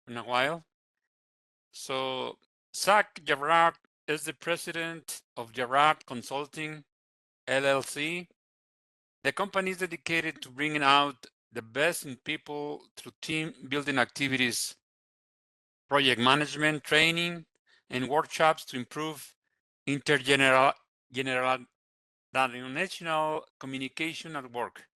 in a while. So Zach Jarrard is the president of Jarrard Consulting LLC. The company is dedicated to bringing out the best in people through team building activities, project management training, and workshops to improve intergenerational communication at work.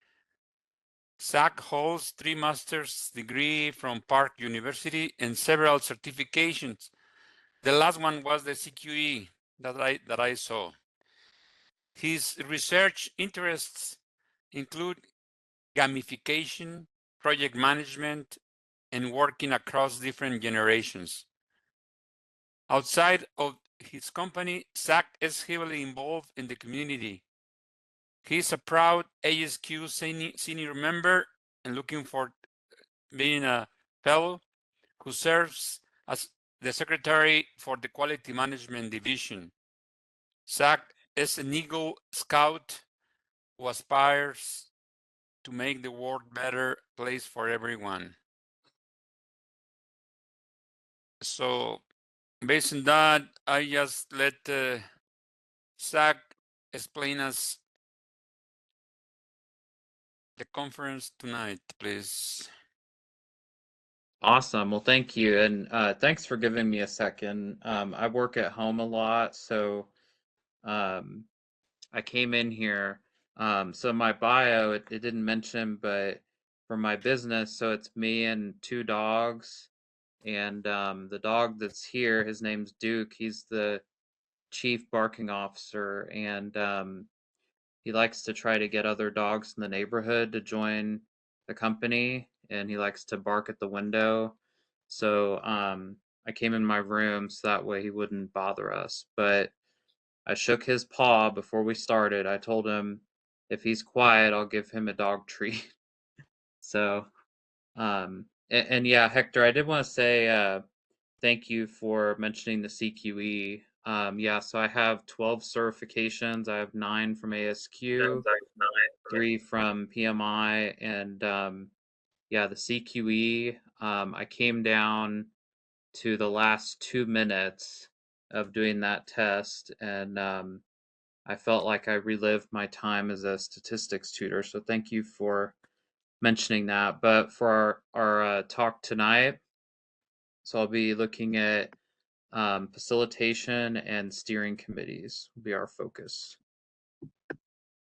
Zach holds 3 master's degree from Park University and several certifications. The last one was the CQE that I saw. His research interests include gamification, project management, and working across different generations. Outside of his company, Zach is heavily involved in the community. He is a proud ASQ senior member and looking for being a fellow who serves as the secretary for the Quality Management Division. Zach is an Eagle Scout who aspires to make the world a better place for everyone. So based on that, I just let Zach explain us the conference tonight, please. Awesome. Well, thank you. And thanks for giving me a second. I work at home a lot, so um, I came in here. So my bio, it didn't mention, but for my business, so it's me and two dogs. And the dog that's here, his name's Duke. He's the chief barking officer, and he likes to try to get other dogs in the neighborhood to join the company, and he likes to bark at the window. So I came in my room so that way he wouldn't bother us. But I shook his paw before we started. I told him if he's quiet, I'll give him a dog treat. So, and yeah, Hector, I did want to say thank you for mentioning the CQE. Yeah, so I have 12 certifications. I have 9 from ASQ, 3 from PMI, and yeah, the CQE. I came down to the last 2 minutes of doing that test, and I felt like I relived my time as a statistics tutor. So thank you for mentioning that. But for our talk tonight, so I'll be looking at facilitation and steering committees will be our focus.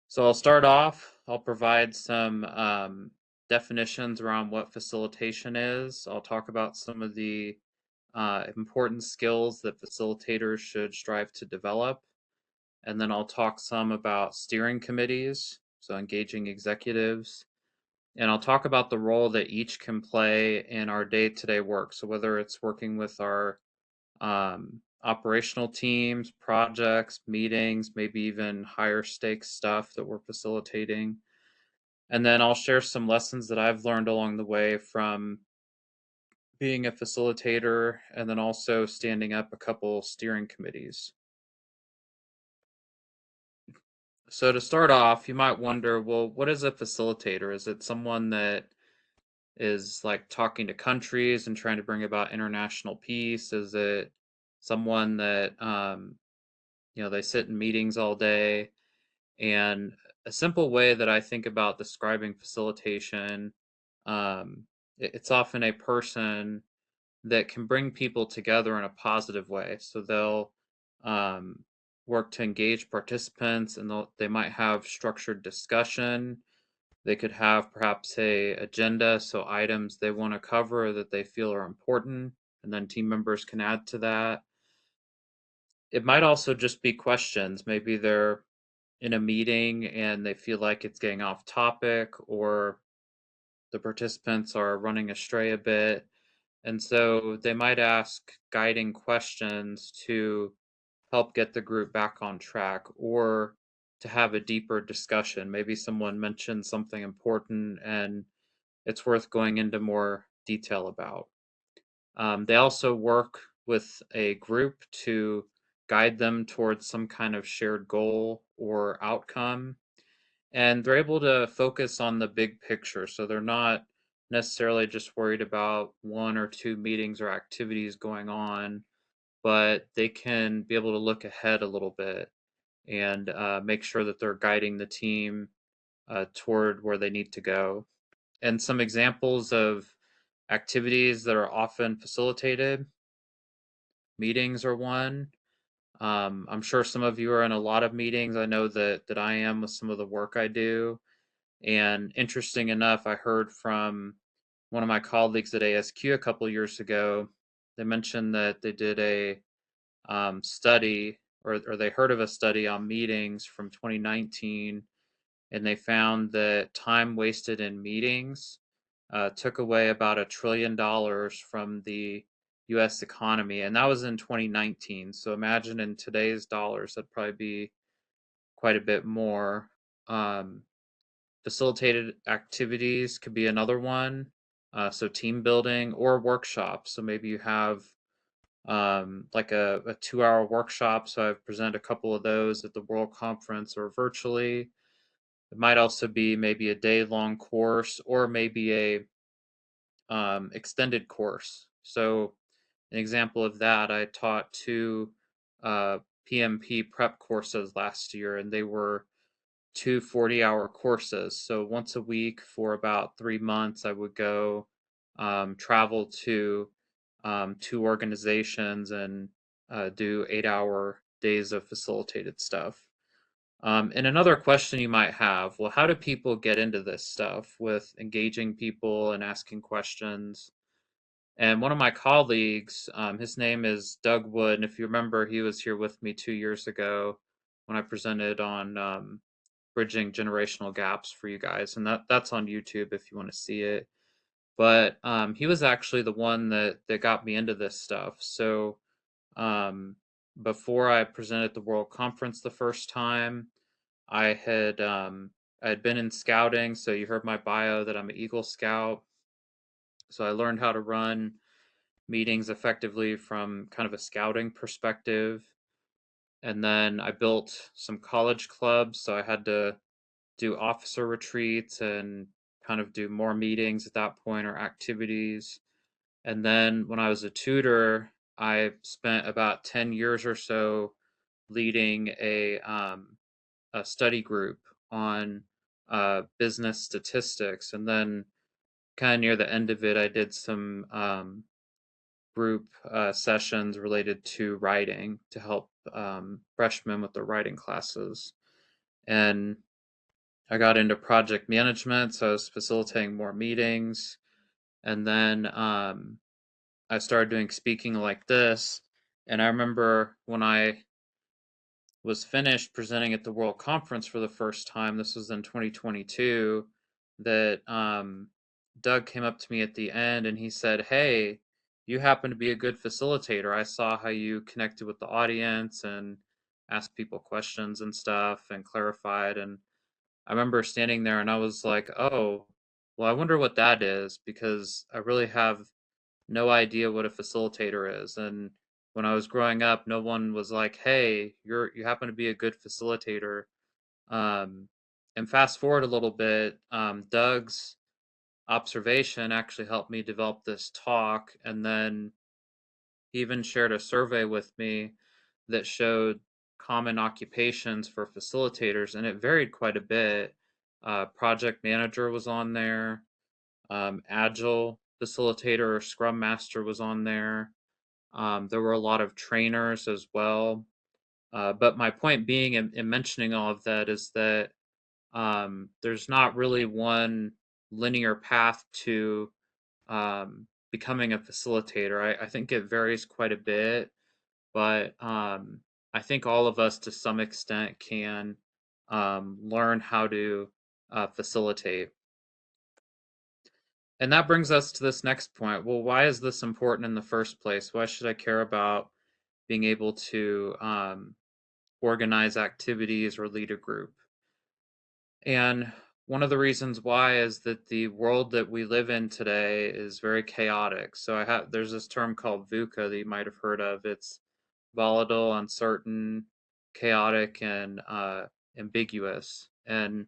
So I'll start off. I'll provide some definitions around what facilitation is. I'll talk about some of the important skills that facilitators should strive to develop. And then I'll talk some about steering committees, so engaging executives. And I'll talk about the role that each can play in our day-to-day work. So whether it's working with our operational teams, projects, meetings, maybe even higher stakes stuff that we're facilitating. And then I'll share some lessons that I've learned along the way from being a facilitator and then also standing up a couple steering committees. So to start off, you might wonder, well, what is a facilitator? Is it someone that is like talking to countries and trying to bring about international peace? Is it someone that they sit in meetings all day? And a simple way that I think about describing facilitation, it's often a person that can bring people together in a positive way. So they'll um, work to engage participants, and they might have structured discussion. They could have perhaps a agenda, so items they want to cover that they feel are important, and then team members can add to that. It might also just be questions. Maybe they're in a meeting and they feel like it's getting off topic, or the participants are running astray a bit. And so they might ask guiding questions to help get the group back on track, or to have a deeper discussion. Maybe someone mentioned something important and it's worth going into more detail about. They also work with a group to guide them towards some kind of shared goal or outcome. And they're able to focus on the big picture. So they're not necessarily just worried about one or two meetings or activities going on, but they can be able to look ahead a little bit and make sure that they're guiding the team toward where they need to go. And some examples of activities that are often facilitated, meetings are one. I'm sure some of you are in a lot of meetings. I know that I am with some of the work I do. And interesting enough, I heard from one of my colleagues at ASQ a couple years ago. They mentioned that they did a study, or they heard of a study on meetings from 2019, and they found that time wasted in meetings took away about $1 trillion from the U.S. economy, and that was in 2019. So imagine in today's dollars, that'd probably be quite a bit more. Um, Facilitated activities could be another one. So team building or workshops. So maybe you have like a 2 hour workshop. So I've presented a couple of those at the World Conference or virtually. It might also be maybe a day long course or maybe a extended course. So an example of that, I taught two PMP prep courses last year, and they were two 40-hour courses. So once a week for about 3 months, I would go travel to two organizations and do 8 hour days of facilitated stuff. And another question you might have, well, how do people get into this stuff with engaging people and asking questions? And one of my colleagues, his name is Doug Wood, and if you remember, he was here with me 2 years ago when I presented on bridging generational gaps for you guys, and that's on YouTube if you want to see it. But he was actually the one that got me into this stuff. So um, before I presented at the World Conference the first time, I had I had been in scouting. So you heard my bio that I'm an Eagle Scout. So I learned how to run meetings effectively from kind of a scouting perspective. And then I built some college clubs. So I had to do officer retreats and kind of do more meetings at that point or activities. And then when I was a tutor, I spent about 10 years or so leading a study group on business statistics. And then kind of near the end of it, I did some group sessions related to writing to help freshmen with their writing classes. And I got into project management, so I was facilitating more meetings. And then I started doing speaking like this. And I remember when I was finished presenting at the World Conference for the first time, this was in 2022, that Doug came up to me at the end and he said, "Hey, you happen to be a good facilitator. I saw how you connected with the audience and asked people questions and stuff and clarified." And I remember standing there and I was like, "Oh, well, I wonder what that is because I really have no idea what a facilitator is." And when I was growing up, no one was like, "Hey, you happen to be a good facilitator." Um, and fast forward a little bit, Doug's observation actually helped me develop this talk, and then he even shared a survey with me that showed common occupations for facilitators, and it varied quite a bit. Project manager was on there, agile facilitator or scrum master was on there. There were a lot of trainers as well. But my point being in mentioning all of that is that there's not really one linear path to becoming a facilitator. I think it varies quite a bit, but I think all of us to some extent can learn how to facilitate. And that brings us to this next point. Well, why is this important in the first place? Why should I care about being able to organize activities or lead a group? And one of the reasons why is that the world that we live in today is very chaotic. So there's this term called VUCA that you might have heard of. It's volatile, uncertain, chaotic, and ambiguous. And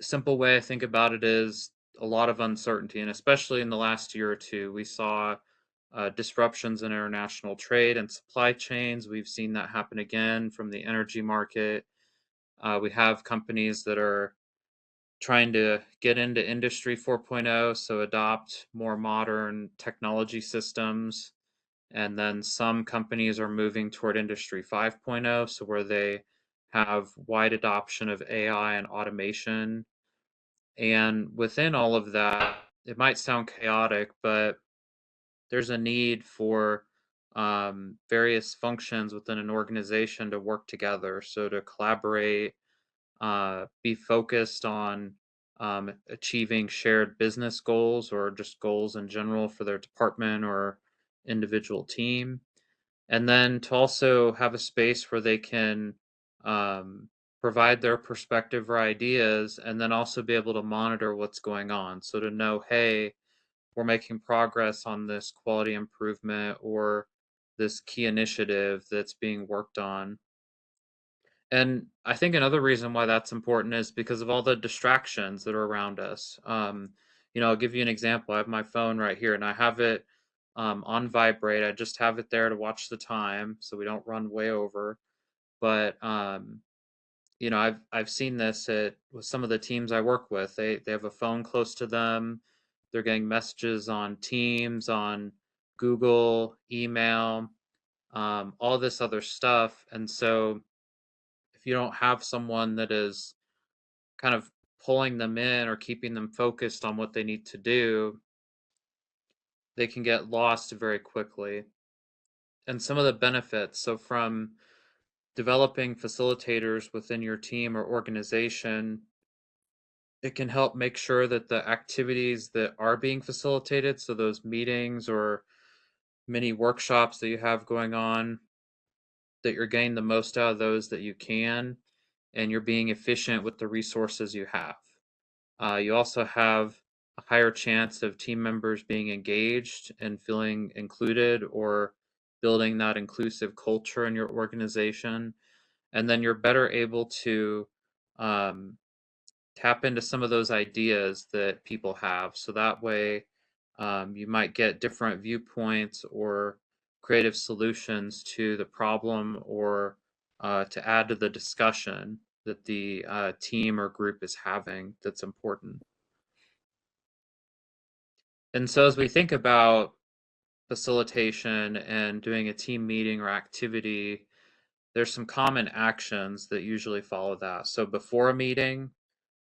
simple way I think about it is a lot of uncertainty, and especially in the last year or two, we saw disruptions in international trade and supply chains. We've seen that happen again from the energy market. We have companies that are trying to get into Industry 4.0, so adopt more modern technology systems. And then some companies are moving toward Industry 5.0, so where they have wide adoption of AI and automation. And within all of that, it might sound chaotic, but there's a need for various functions within an organization to work together. So to collaborate, be focused on achieving shared business goals or just goals in general for their department or individual team. And then to also have a space where they can um, provide their perspective or ideas and then also be able to monitor what's going on. So to know, hey, we're making progress on this quality improvement or this key initiative that's being worked on. And I think another reason why that's important is because of all the distractions that are around us. I'll give you an example. I have my phone right here and I have it on vibrate. I just have it there to watch the time so we don't run way over. But I've seen this with some of the teams I work with. They have a phone close to them. They're getting messages on Teams, on Google, email, all this other stuff. And so if you don't have someone that is kind of pulling them in or keeping them focused on what they need to do, they can get lost very quickly. And some of the benefits, so from developing facilitators within your team or organization, it can help make sure that the activities that are being facilitated, so those meetings or mini workshops that you have going on, that you're getting the most out of those that you can, and you're being efficient with the resources you have. You also have a higher chance of team members being engaged and feeling included or building that inclusive culture in your organization. And then you're better able to um, tap into some of those ideas that people have. So that way, you might get different viewpoints or creative solutions to the problem or to add to the discussion that the team or group is having that's important. And so as we think about facilitation and doing a team meeting or activity, there's some common actions that usually follow that. So before a meeting,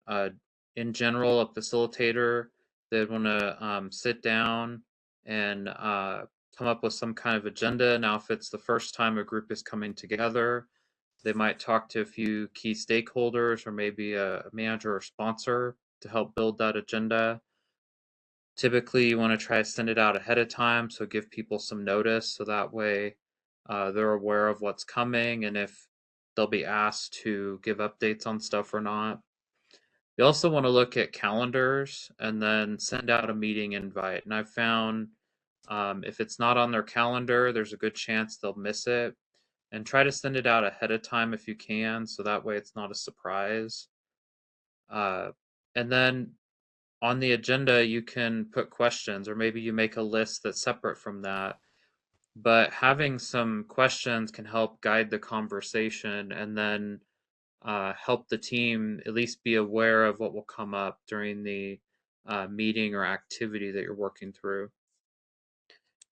uh, in general, a facilitator, they'd want to sit down and come up with some kind of agenda. Now, if it's the first time a group is coming together, they might talk to a few key stakeholders or maybe a manager or sponsor to help build that agenda. Typically, you want to try to send it out ahead of time, so give people some notice so that way they're aware of what's coming and if they'll be asked to give updates on stuff or not. You also want to look at calendars and then send out a meeting invite. And I've found if it's not on their calendar, there's a good chance they'll miss it. And try to send it out ahead of time if you can, so that way it's not a surprise. Uh, and then on the agenda, you can put questions, or maybe you make a list that's separate from that. But having some questions can help guide the conversation and then help the team at least be aware of what will come up during the meeting or activity that you're working through.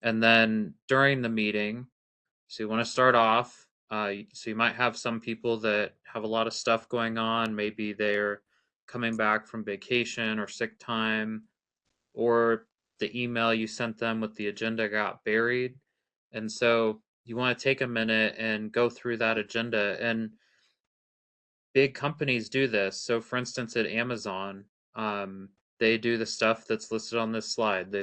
And then during the meeting, so you want to start off. So you might have some people that have a lot of stuff going on. Maybe they're coming back from vacation or sick time, or the email you sent them with the agenda got buried. And so you want to take a minute and go through that agenda. And big companies do this. So, for instance, at Amazon, they do the stuff that's listed on this slide.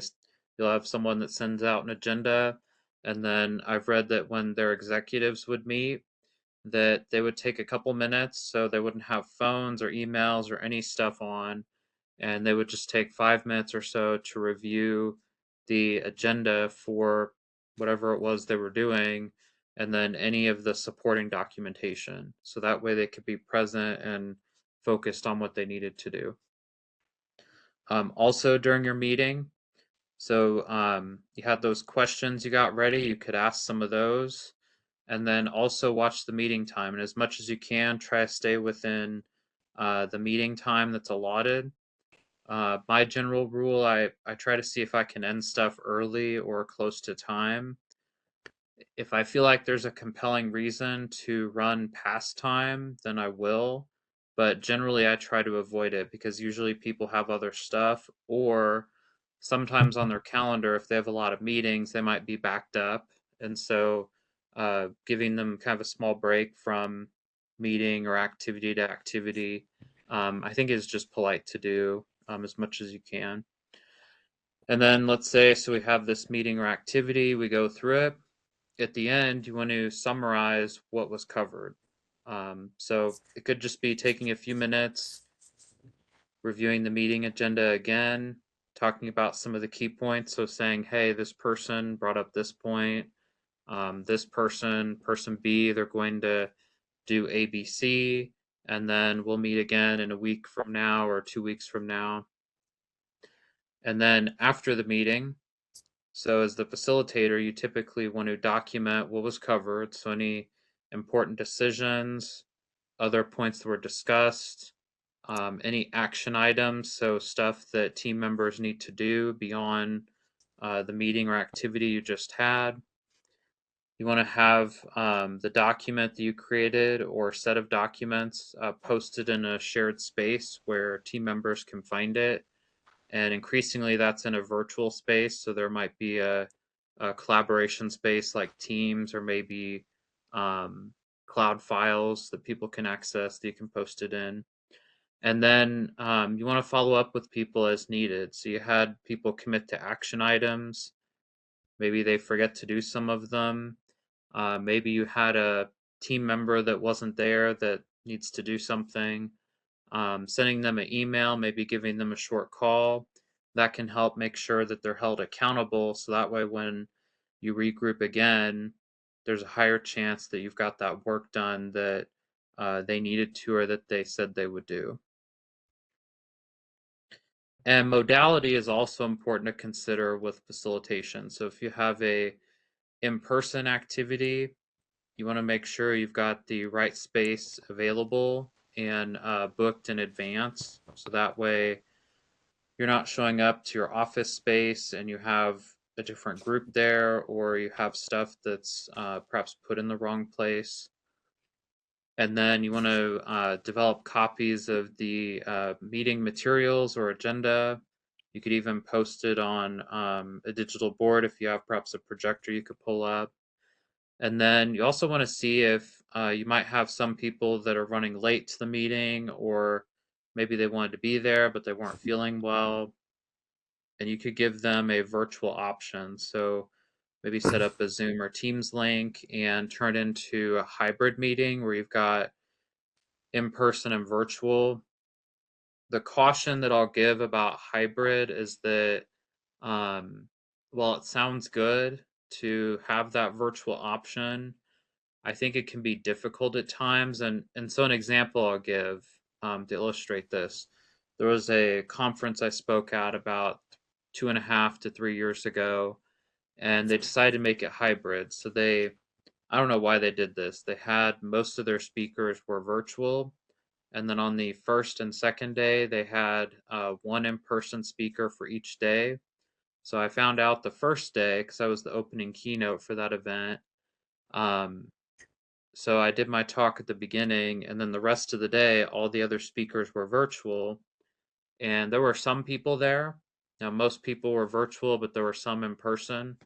You'll have someone that sends out an agenda, and then I've read that when their executives would meet, that they would take a couple minutes, so they wouldn't have phones or emails or any stuff on, and they would just take 5 minutes or so to review the agenda for whatever it was they were doing and then any of the supporting documentation. So that way they could be present and focused on what they needed to do. Also during your meeting. So you had those questions you got ready, you could ask some of those. And then also watch the meeting time. And as much as you can, try to stay within the meeting time that's allotted. My general rule, I try to see if I can end stuff early or close to time. If I feel like there's a compelling reason to run past time, then I will. But generally, I try to avoid it because usually people have other stuff, or sometimes on their calendar, if they have a lot of meetings, they might be backed up. And so, giving them kind of a small break from meeting or activity to activity, I think is just polite to do as much as you can. And then let's say, so we have this meeting or activity, we go through it. At the end, you want to summarize what was covered. So it could just be taking a few minutes, reviewing the meeting agenda again, talking about some of the key points. So saying, hey, this person brought up this point. This person B, they're going to do ABC, and then we'll meet again in a week from now or 2 weeks from now. And then after the meeting, so as the facilitator, you typically want to document what was covered. So any important decisions, other points that were discussed, any action items, so stuff that team members need to do beyond the meeting or activity you just had. You want to have the document that you created or set of documents posted in a shared space where team members can find it. And increasingly, that's in a virtual space. So there might be a collaboration space like Teams or maybe cloud files that people can access that you can post it in. And then you want to follow up with people as needed. So you had people commit to action items. Maybe they forget to do some of them. Maybe you had a team member that wasn't there that needs to do something. Sending them an email, maybe giving them a short call. That can help make sure that they're held accountable. So that way, when you regroup again, there's a higher chance that you've got that work done that they needed to or that they said they would do. And modality is also important to consider with facilitation. So if you have a in-person activity, you want to make sure you've got the right space available and booked in advance. So that way you're not showing up to your office space and you have a different group there, or you have stuff that's perhaps put in the wrong place. And then you want to develop copies of the meeting materials or agenda. You could even post it on a digital board if you have perhaps a projector you could pull up. And then you also want to see if you might have some people that are running late to the meeting, or maybe they wanted to be there but they weren't feeling well. And you could give them a virtual option. So maybe set up a Zoom or Teams link and turn it into a hybrid meeting where you've got in person and virtual. The caution that I'll give about hybrid is that while it sounds good to have that virtual option, I think it can be difficult at times. And so an example I'll give to illustrate this, there was a conference I spoke at about 2.5 to 3 years ago, and they decided to make it hybrid. So I don't know why they did this. They had most of their speakers were virtual, and then on the first and second day, they had one in-person speaker for each day. So I found out the first day because I was the opening keynote for that event. Um, so I did my talk at the beginning, and then the rest of the day, all the other speakers were virtual, and there were some people there. Now, most people were virtual, but there were some in person.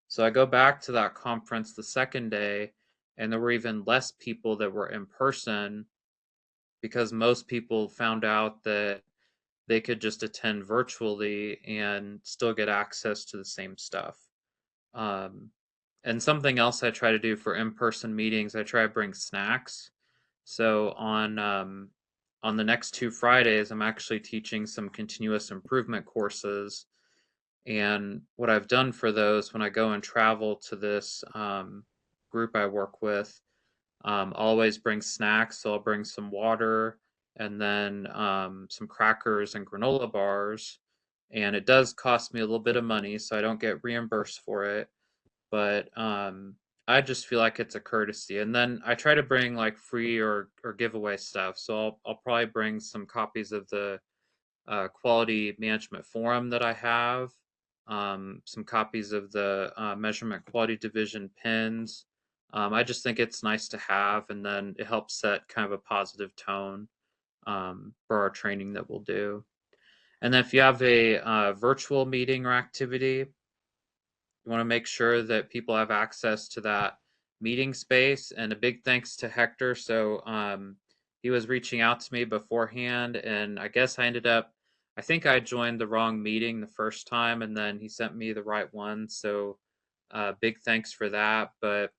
So I go back to that conference the second day, and there were even less people that were in person because most people found out that they could just attend virtually and still get access to the same stuff. Um, and something else I try to do for in-person meetings, I try to bring snacks. So on the next 2 Fridays, I'm actually teaching some continuous improvement courses. And what I've done for those when I go and travel to this group I work with, I'll always bring snacks. So I'll bring some water and then some crackers and granola bars. And it does cost me a little bit of money, so I don't get reimbursed for it. But I just feel like it's a courtesy. And then I try to bring like free or giveaway stuff. So I'll probably bring some copies of the quality management forum that I have, some copies of the measurement quality division pins. I just think it's nice to have, and then it helps set kind of a positive tone for our training that we'll do. And then if you have a virtual meeting or activity, you want to make sure that people have access to that meeting space. And a big thanks to Hector. So he was reaching out to me beforehand, and I guess I think I joined the wrong meeting the first time, and then he sent me the right one. So big thanks for that. But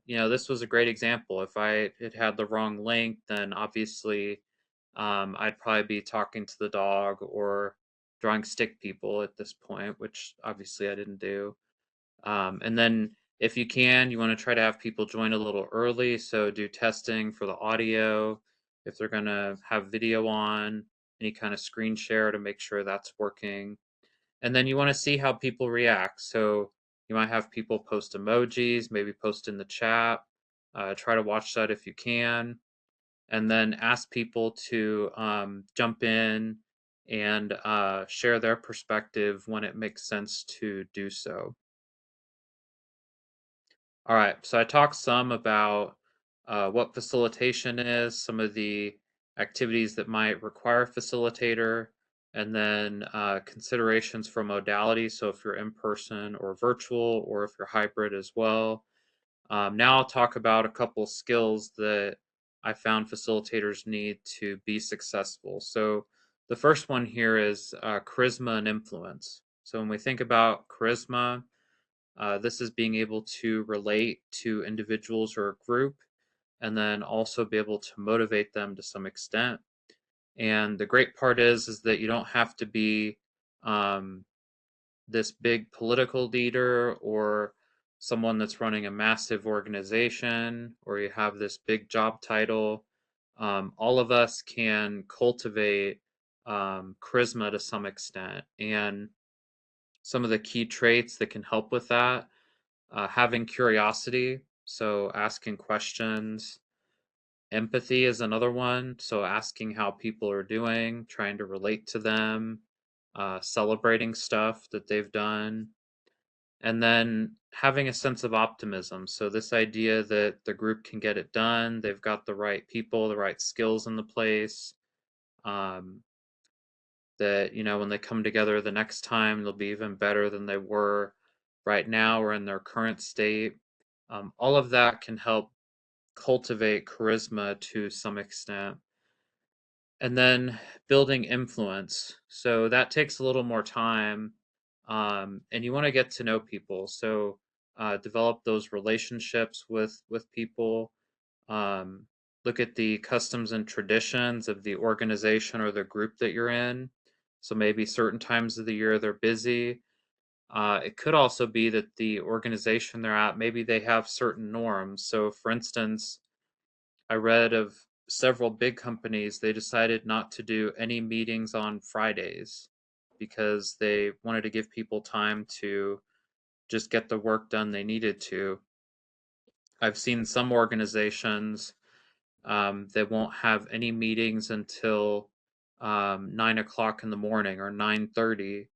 this was a great example. If I had the wrong link, then obviously I'd probably be talking to the dog or drawing stick people at this point, which obviously I didn't do. And then if you can, you want to try to have people join a little early. So do testing for the audio. If they're going to have video on, any kind of screen share to make sure that's working. And then you want to see how people react. So you might have people post emojis, maybe post in the chat. Try to watch that if you can. And then ask people to jump in and share their perspective when it makes sense to do so. All right, so I talked some about what facilitation is, some of the activities that might require a facilitator, and then considerations for modality. So if you're in person or virtual, or if you're hybrid as well. Now I'll talk about a couple skills that I found facilitators need to be successful. So the first one here is charisma and influence. So when we think about charisma, this is being able to relate to individuals or a group, and then also be able to motivate them to some extent. And the great part is that you don't have to be um, this big political leader or someone that's running a massive organization, or you have this big job title. All of us can cultivate charisma to some extent. And some of the key traits that can help with that: having curiosity, so asking questions. Empathy is another one, so asking how people are doing, trying to relate to them, celebrating stuff that they've done. And then having a sense of optimism. So, this idea that the group can get it done, they've got the right people, the right skills in the place, um, that, when they come together the next time, they'll be even better than they were right now or in their current state. All of that can help cultivate charisma to some extent. And then building influence. So that takes a little more time. And you want to get to know people. So develop those relationships with people. Um, Look at the customs and traditions of the organization or the group that you're in. So maybe certain times of the year they're busy. It could also be that the organization they're at, maybe they have certain norms. So, for instance, I read of several big companies, they decided not to do any meetings on Fridays because they wanted to give people time to just get the work done they needed to. I've seen some organizations that won't have any meetings until 9 o'clock in the morning or 9:30,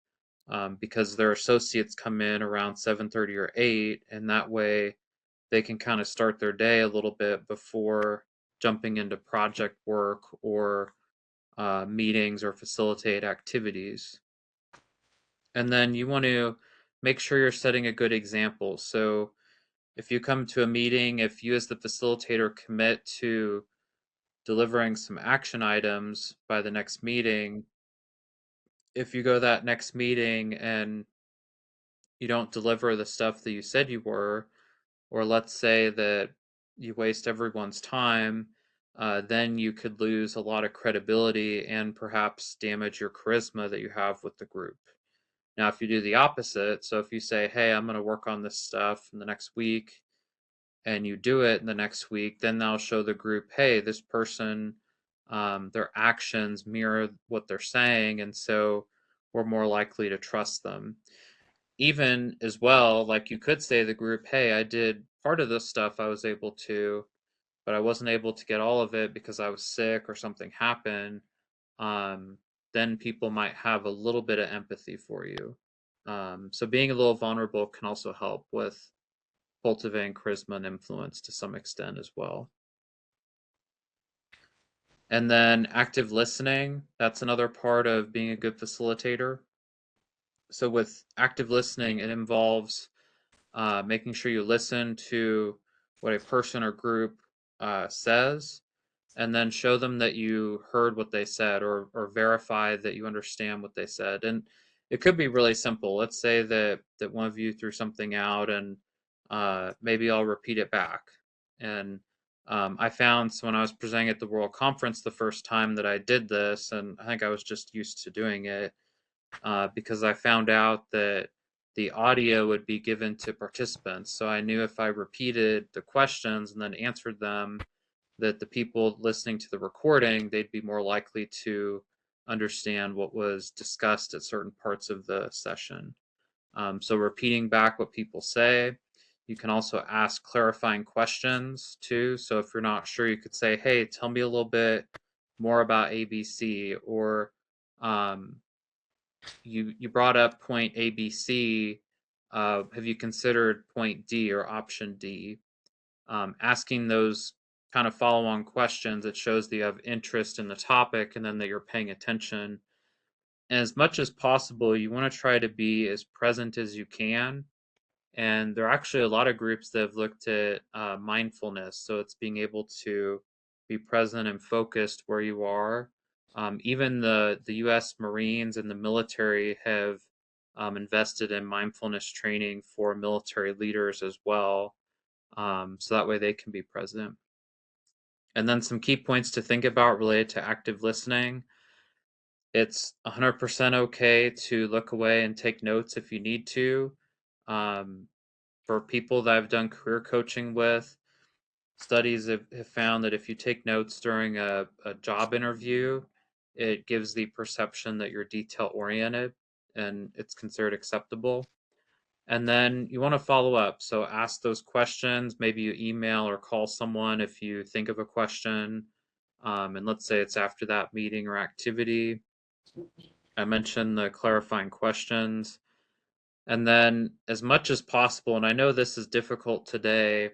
because their associates come in around 7:30 or 8, and that way they can kind of start their day a little bit before jumping into project work or meetings or facilitate activities. And then you want to make sure you're setting a good example. So if you come to a meeting, if you as the facilitator commit to delivering some action items by the next meeting, if you go that next meeting and you don't deliver the stuff that you said you were, or let's say that you waste everyone's time, then you could lose a lot of credibility and perhaps damage your charisma that you have with the group. Now, if you do the opposite, so if you say, hey, I'm going to work on this stuff in the next week, and you do it in the next week, then that'll show the group, hey, this person their actions mirror what they're saying, and so we're more likely to trust them. Even as well, like you could say to the group, hey, I did part of this stuff I was able to, but I wasn't able to get all of it because I was sick or something happened. um, then people might have a little bit of empathy for you. So being a little vulnerable can also help with cultivating charisma and influence to some extent as well. And then active listening, that's another part of being a good facilitator. So with active listening, it involves making sure you listen to what a person or group says, and then show them that you heard what they said, or verify that you understand what they said. And it could be really simple. Let's say that one of you threw something out, and maybe I'll repeat it back. And I found, so when I was presenting at the World Conference the first time that I did this, and I think I was just used to doing it, because I found out that the audio would be given to participants. So I knew if I repeated the questions and then answered them, that the people listening to the recording, they'd be more likely to understand what was discussed at certain parts of the session. So repeating back what people say. You can also ask clarifying questions too. So if you're not sure, you could say, hey, tell me a little bit more about ABC, or um, you brought up point ABC. Have you considered point D or option D? Asking those kind of follow-on questions, it shows that you have interest in the topic and then that you're paying attention. And as much as possible, you want to try to be as present as you can. And there are actually a lot of groups that have looked at mindfulness. So it's being able to be present and focused where you are. Even the U.S. Marines and the military have invested in mindfulness training for military leaders as well. So that way they can be present. And then some key points to think about related to active listening. It's 100% okay to look away and take notes if you need to. Um, for people that I've done career coaching with, studies have found that if you take notes during a job interview, it gives the perception that you're detail oriented and it's considered acceptable. And then you want to follow up. So ask those questions. Maybe you email or call someone if you think of a question. And let's say it's after that meeting or activity. I mentioned the clarifying questions. And then, as much as possible, and I know this is difficult today,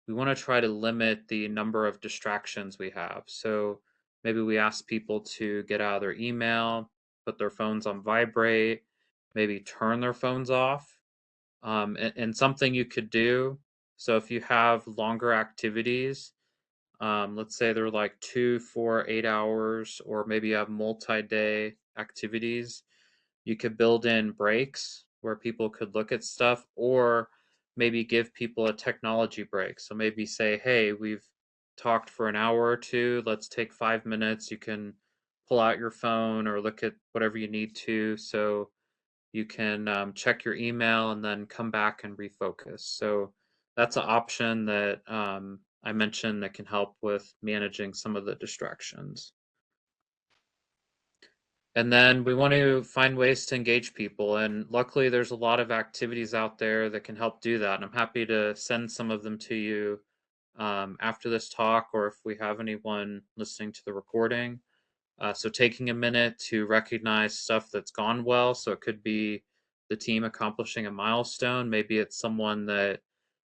we want to try to limit the number of distractions we have. So maybe we ask people to get out of their email, put their phones on vibrate, maybe turn their phones off. And something you could do. So if you have longer activities, let's say they're like 2, 4, 8 hours, or maybe you have multi-day activities, you could build in breaks where people could look at stuff, or maybe give people a technology break. So maybe say, hey, we've talked for an hour or two, let's take 5 minutes. You can pull out your phone or look at whatever you need to. So you can check your email and then come back and refocus. So that's an option that I mentioned that can help with managing some of the distractions. And then we want to find ways to engage people. And luckily, there's a lot of activities out there that can help do that. And I'm happy to send some of them to you after this talk, or if we have anyone listening to the recording. So taking a minute to recognize stuff that's gone well. So it could be the team accomplishing a milestone. Maybe it's someone that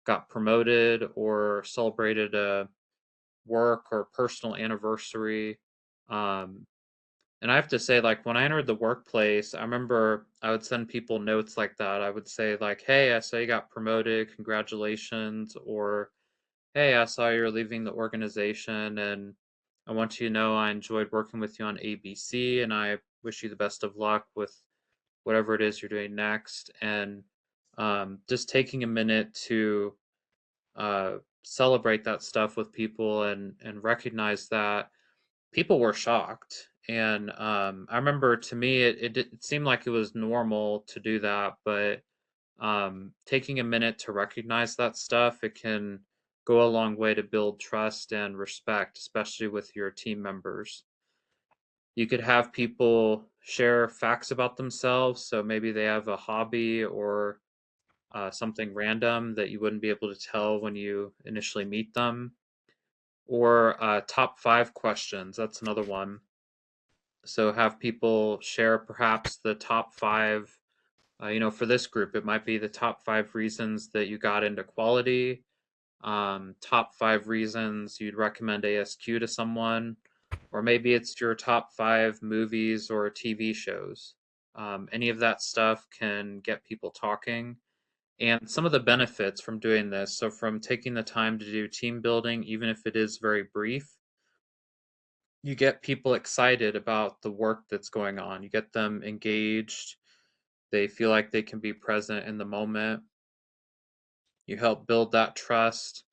got promoted or celebrated a work or personal anniversary. Um, and I have to say, like, when I entered the workplace, I remember I would send people notes like that. I would say, like, hey, I saw you got promoted, congratulations, or hey, I saw you're leaving the organization, and I want you to know I enjoyed working with you on ABC, and I wish you the best of luck with whatever it is you're doing next. And just taking a minute to celebrate that stuff with people, and recognize that people were shocked. And I remember, to me, it seemed like it was normal to do that, but taking a minute to recognize that stuff, it can go a long way to build trust and respect, especially with your team members. You could have people share facts about themselves. So maybe they have a hobby or something random that you wouldn't be able to tell when you initially meet them. Or top 5 questions. That's another one. So have people share perhaps the top 5. For this group, it might be the top 5 reasons that you got into quality, top 5 reasons you'd recommend ASQ to someone, or maybe it's your top 5 movies or TV shows. Any of that stuff can get people talking. And some of the benefits from doing this, so from taking the time to do team building, even if it is very brief, you get people excited about the work that's going on. You get them engaged. They feel like they can be present in the moment. You help build that trust,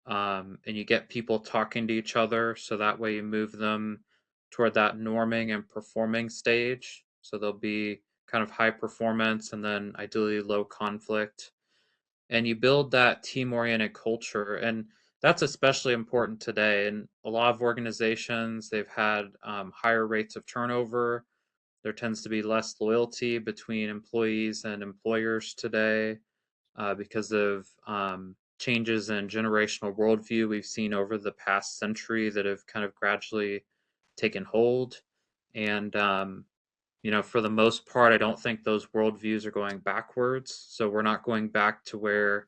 and you get people talking to each other. So that way you move them toward that norming and performing stage. So they'll be kind of high performance and then ideally low conflict. And you build that team oriented culture. And that's especially important today. In a lot of organizations, they've had higher rates of turnover. There tends to be less loyalty between employees and employers today because of changes in generational worldview we've seen over the past century that have kind of gradually taken hold. And, for the most part, I don't think those worldviews are going backwards. So we're not going back to where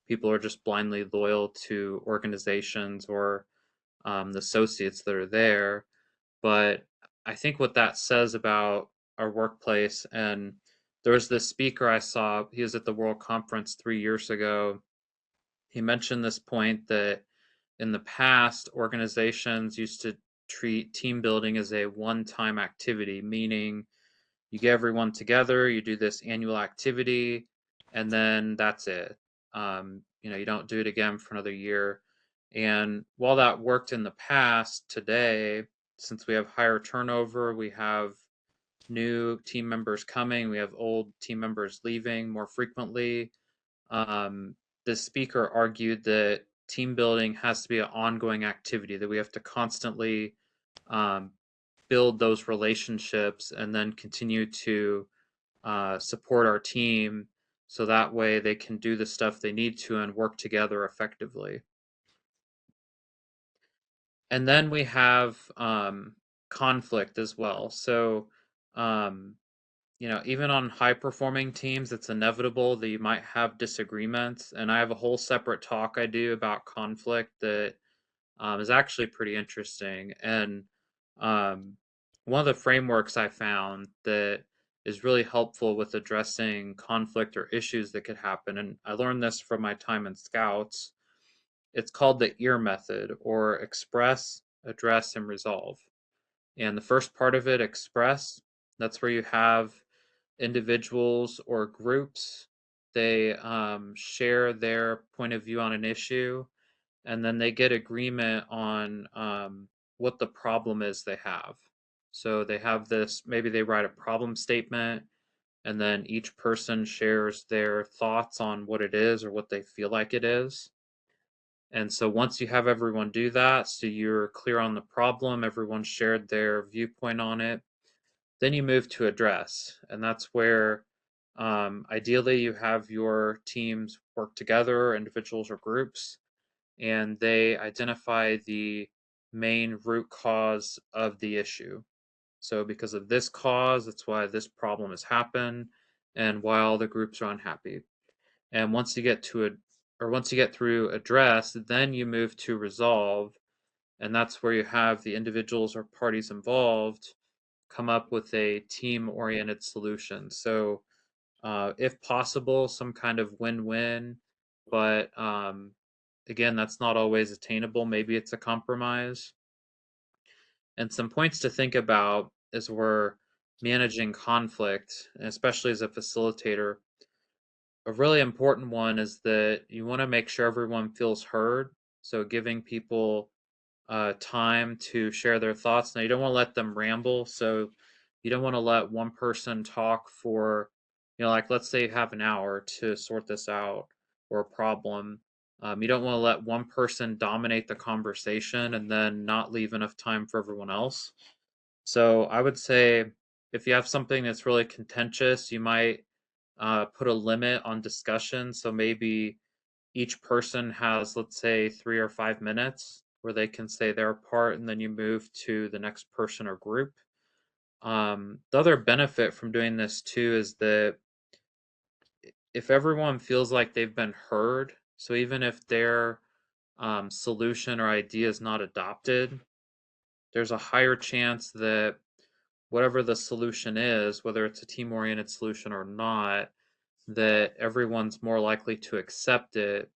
people are just blindly loyal to organizations or the associates that are there. But I think what that says about our workplace, and there was this speaker I saw, he was at the World Conference 3 years ago. He mentioned this point that in the past, organizations used to treat team building as a one time activity, meaning you get everyone together, you do this annual activity, and then that's it. You don't do it again for another year. And while that worked in the past, today, since we have higher turnover, we have new team members coming, we have old team members leaving more frequently. Um, the speaker argued that team building has to be an ongoing activity, that we have to constantly um, build those relationships and then continue to support our team so that way they can do the stuff they need to and work together effectively. And then we have conflict as well. So, um, even on high performing teams, it's inevitable that you might have disagreements. And I have a whole separate talk I do about conflict that is actually pretty interesting. And um, one of the frameworks I found that is really helpful with addressing conflict or issues that could happen, and I learned this from my time in Scouts, it's called the EAR method, or express, address, and resolve. And the first part of it, express, that's where you have individuals or groups. They share their point of view on an issue, and then they get agreement on what the problem is they have. So they have this, maybe they write a problem statement, and then each person shares their thoughts on what it is or what they feel like it is. And so once you have everyone do that, so you're clear on the problem, everyone shared their viewpoint on it, then you move to address. And that's where ideally you have your teams work together, individuals or groups, and they identify the main root cause of the issue. So because of this cause, that's why this problem has happened and why all the groups are unhappy. And once you get through address, then you move to resolve, and that's where you have the individuals or parties involved come up with a team-oriented solution. So, if possible, some kind of win-win, but again, that's not always attainable. Maybe it's a compromise. And some points to think about as we're managing conflict, especially as a facilitator. A really important one is that you want to make sure everyone feels heard. So, giving people time to share their thoughts. Now, you don't want to let them ramble. So, you don't want to let one person talk for, like let's say you have an hour to sort this out or a problem. You don't want to let one person dominate the conversation and then not leave enough time for everyone else. So I would say if you have something that's really contentious, you might put a limit on discussion. So maybe each person has, let's say, 3 or 5 minutes where they can say their part, and then you move to the next person or group. The other benefit from doing this too is that if everyone feels like they've been heard, so even if their solution or idea is not adopted, there's a higher chance that whatever the solution is, whether it's a team oriented solution or not, that everyone's more likely to accept it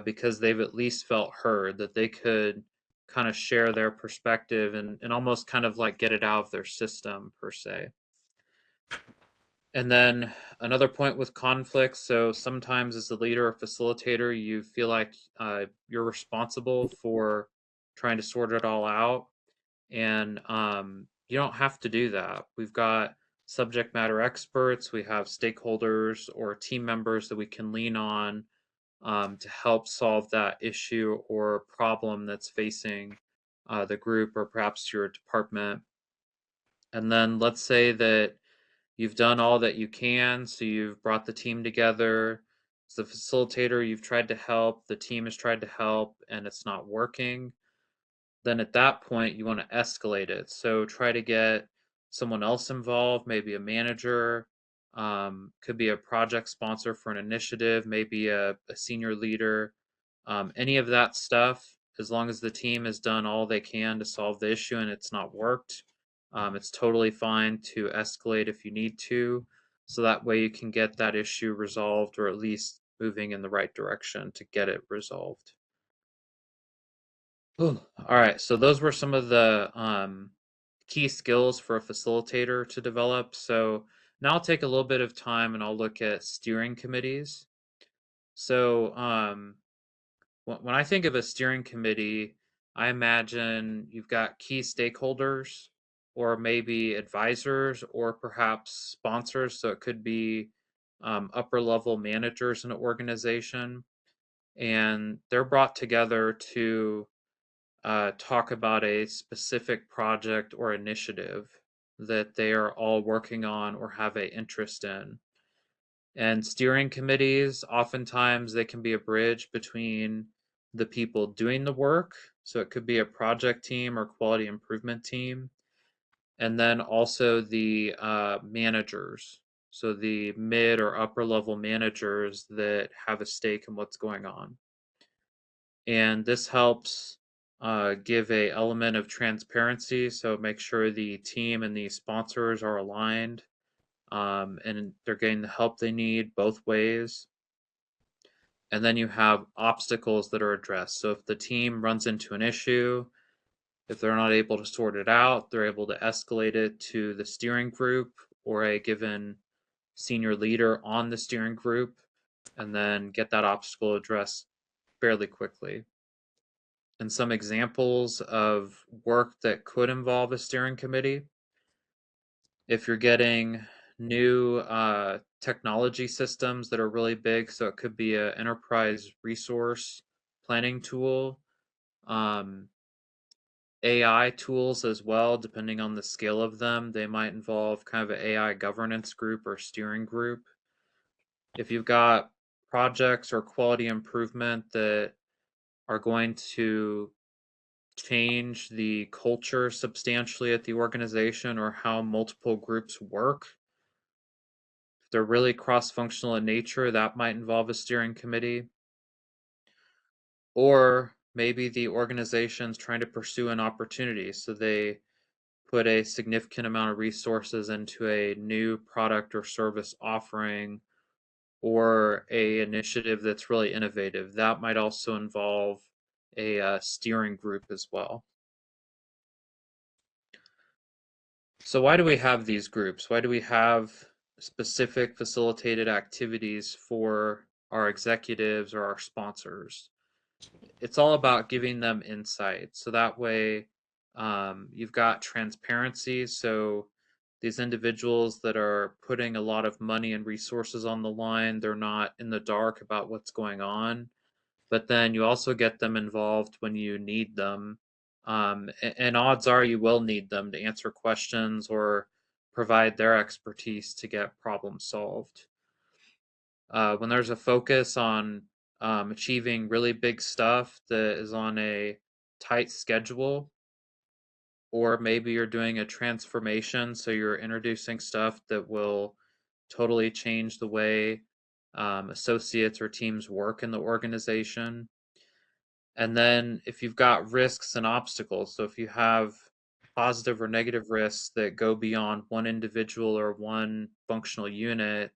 because they've at least felt heard, that they could kind of share their perspective and almost kind of like get it out of their system, per se. And then another point with conflicts. So sometimes, as the leader or facilitator, you feel like you're responsible for trying to sort it all out. And you don't have to do that. We've got subject matter experts, we have stakeholders or team members that we can lean on to help solve that issue or problem that's facing the group or perhaps your department. And then let's say that you've done all that you can, so you've brought the team together. As the facilitator, you've tried to help, the team has tried to help, and it's not working. Then at that point, you want to escalate it. So try to get someone else involved, maybe a manager, could be a project sponsor for an initiative, maybe a senior leader, any of that stuff. As long as the team has done all they can to solve the issue and it's not worked, it's totally fine to escalate if you need to. So that way you can get that issue resolved or at least moving in the right direction to get it resolved. Ooh. All right, so those were some of the key skills for a facilitator to develop. So now I'll take a little bit of time and I'll look at steering committees. So when I think of a steering committee, I imagine you've got key stakeholders or maybe advisors or perhaps sponsors. So it could be upper level managers in an organization, and they're brought together to talk about a specific project or initiative that they are all working on or have a interest in. And steering committees, oftentimes they can be a bridge between the people doing the work. So it could be a project team or quality improvement team. And then also the managers. So the mid or upper level managers that have a stake in what's going on. And this helps give a element of transparency. So make sure the team and the sponsors are aligned and they're getting the help they need both ways. And then you have obstacles that are addressed. So if the team runs into an issue, if they're not able to sort it out, they're able to escalate it to the steering group or a given senior leader on the steering group and then get that obstacle addressed fairly quickly. And some examples of work that could involve a steering committee. If you're getting new technology systems that are really big, so it could be an enterprise resource planning tool, um, AI tools as well, depending on the scale of them. They might involve kind of an AI governance group or steering group. If you've got projects or quality improvement that are going to change the culture substantially at the organization or how multiple groups work. If they're really cross functional in nature, that might involve a steering committee. Or maybe the organization's trying to pursue an opportunity, so they put a significant amount of resources into a new product or service offering or a initiative that's really innovative. That might also involve a steering group as well. So why do we have these groups? Why do we have specific facilitated activities for our executives or our sponsors? It's all about giving them insight. So that way, you've got transparency. So these individuals that are putting a lot of money and resources on the line, they're not in the dark about what's going on. but then you also get them involved when you need them. And odds are you will need them to answer questions or provide their expertise to get problems solved. When there's a focus on achieving really big stuff that is on a tight schedule, or maybe you're doing a transformation, so you're introducing stuff that will totally change the way associates or teams work in the organization. And then if you've got risks and obstacles, so if you have positive or negative risks that go beyond one individual or one functional unit,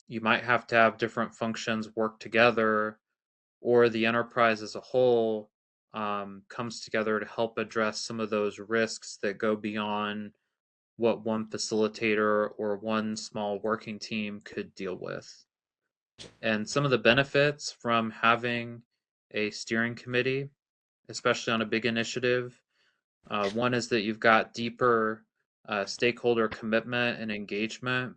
you might have to have different functions work together, or the enterprise as a whole comes together to help address some of those risks that go beyond what one facilitator or one small working team could deal with. And some of the benefits from having a steering committee, especially on a big initiative, one is that you've got deeper stakeholder commitment and engagement.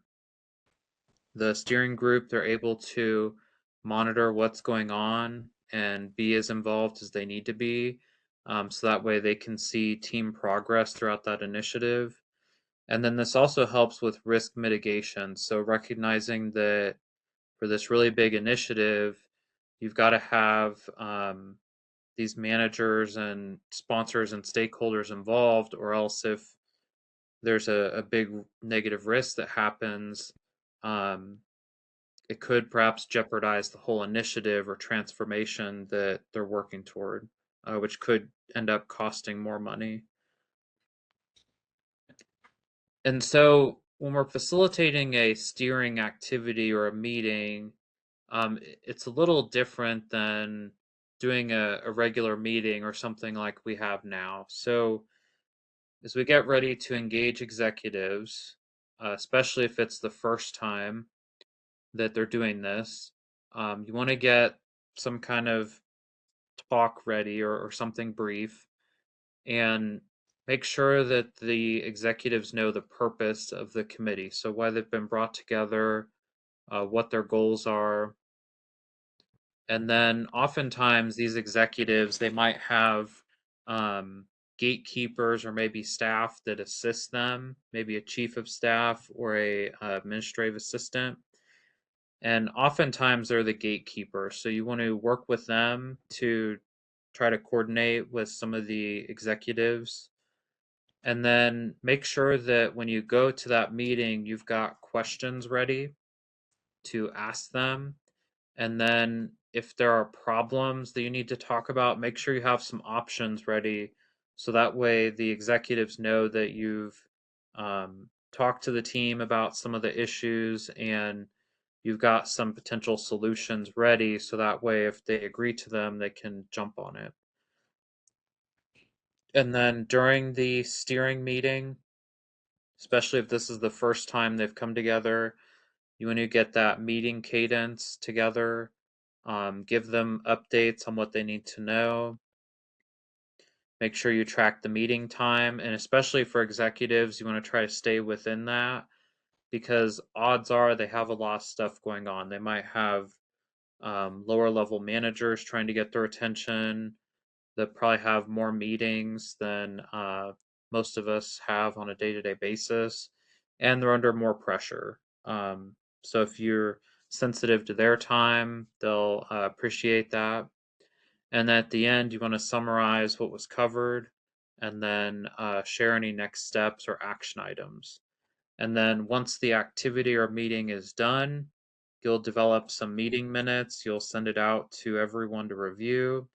The steering group, they're able to monitor what's going on and be as involved as they need to be. So that way they can see team progress throughout that initiative. And then this also helps with risk mitigation. So recognizing that for this really big initiative, you've got to have these managers and sponsors and stakeholders involved, or else if there's a big negative risk that happens, um, it could perhaps jeopardize the whole initiative or transformation that they're working toward, which could end up costing more money. And so when we're facilitating a steering activity or a meeting, it's a little different than doing a regular meeting or something like we have now. So as we get ready to engage executives, especially if it's the first time that they're doing this, you want to get some kind of talk ready or something brief, and make sure that the executives know the purpose of the committee. So why they've been brought together, what their goals are. And then oftentimes these executives, they might have um, gatekeepers or maybe staff that assist them, maybe a chief of staff or a administrative assistant. And oftentimes they're the gatekeeper. So you want to work with them to try to coordinate with some of the executives. And then make sure that when you go to that meeting, you've got questions ready to ask them. And then if there are problems that you need to talk about, make sure you have some options ready. So that way the executives know that you've talked to the team about some of the issues and you've got some potential solutions ready. So that way, if they agree to them, they can jump on it. And then during the steering meeting, especially if this is the first time they've come together, you want to get that meeting cadence together, give them updates on what they need to know. Make sure you track the meeting time, and especially for executives, you want to try to stay within that because odds are they have a lot of stuff going on. They might have lower level managers trying to get their attention that probably have more meetings than most of us have on a day to day basis, and they're under more pressure. So if you're sensitive to their time, they'll appreciate that. And at the end, you want to summarize what was covered and then share any next steps or action items. And then once the activity or meeting is done, you'll develop some meeting minutes. You'll send it out to everyone to review.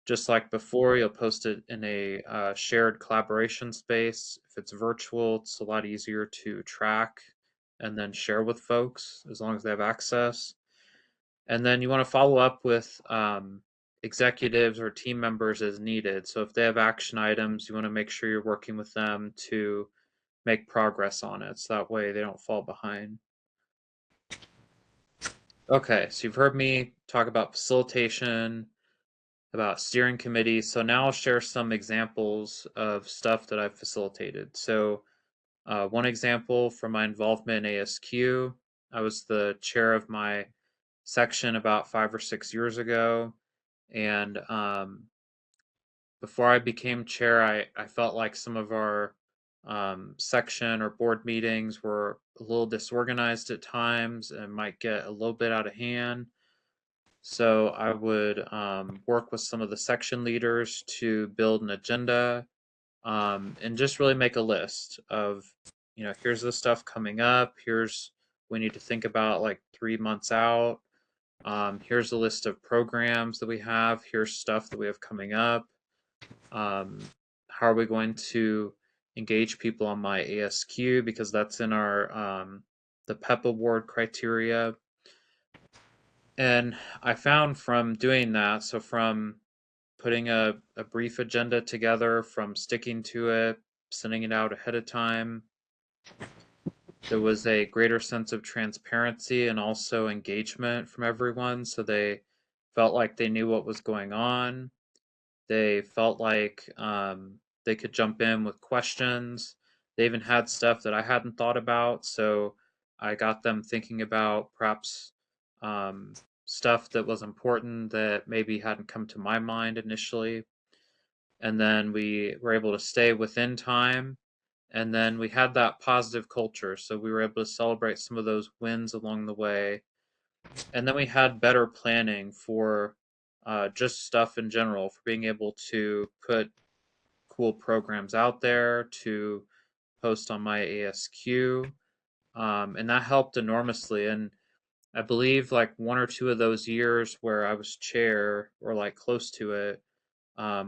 Just like before, you'll post it in a shared collaboration space. If it's virtual, it's a lot easier to track and then share with folks as long as they have access. And then you want to follow up with executives or team members as needed. So if they have action items, you want to make sure you're working with them to make progress on it. So that way they don't fall behind. Okay, so you've heard me talk about facilitation, about steering committees. So now I'll share some examples of stuff that I've facilitated. So one example from my involvement in ASQ, I was the chair of my section about 5 or 6 years ago. And before I became chair, I felt like some of our section or board meetings were a little disorganized at times and might get a little bit out of hand. So I would work with some of the section leaders to build an agenda, and just really make a list of, here's the stuff coming up. Here's we need to think about like 3 months out. Here's a list of programs that we have. Here's stuff that we have coming up. How are we going to engage people on my ASQ, because that's in our the PEP award criteria. And I found from doing that, so from putting a brief agenda together, from sticking to it, sending it out ahead of time, there was a greater sense of transparency and also engagement from everyone. So they felt like they knew what was going on. They felt like they could jump in with questions. They even had stuff that I hadn't thought about. So I got them thinking about perhaps stuff that was important that maybe hadn't come to my mind initially. And then we were able to stay within time. And then we had that positive culture. So we were able to celebrate some of those wins along the way. And then we had better planning for just stuff in general, for being able to put cool programs out there, to post on my ASQ. And that helped enormously. And I believe like 1 or 2 of those years where I was chair, or like close to it,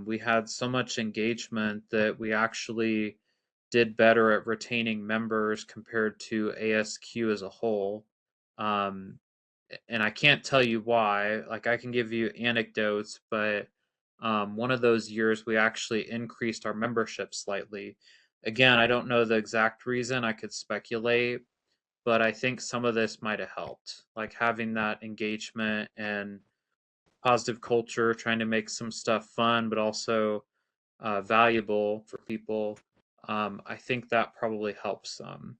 we had so much engagement that we actually did better at retaining members compared to ASQ as a whole. Um, and I can't tell you why. Like, I can give you anecdotes, but one of those years we actually increased our membership slightly. Again, I don't know the exact reason. I could speculate, but I think some of this might have helped. Like having that engagement and positive culture, trying to make some stuff fun, but also valuable for people. I think that probably helps some.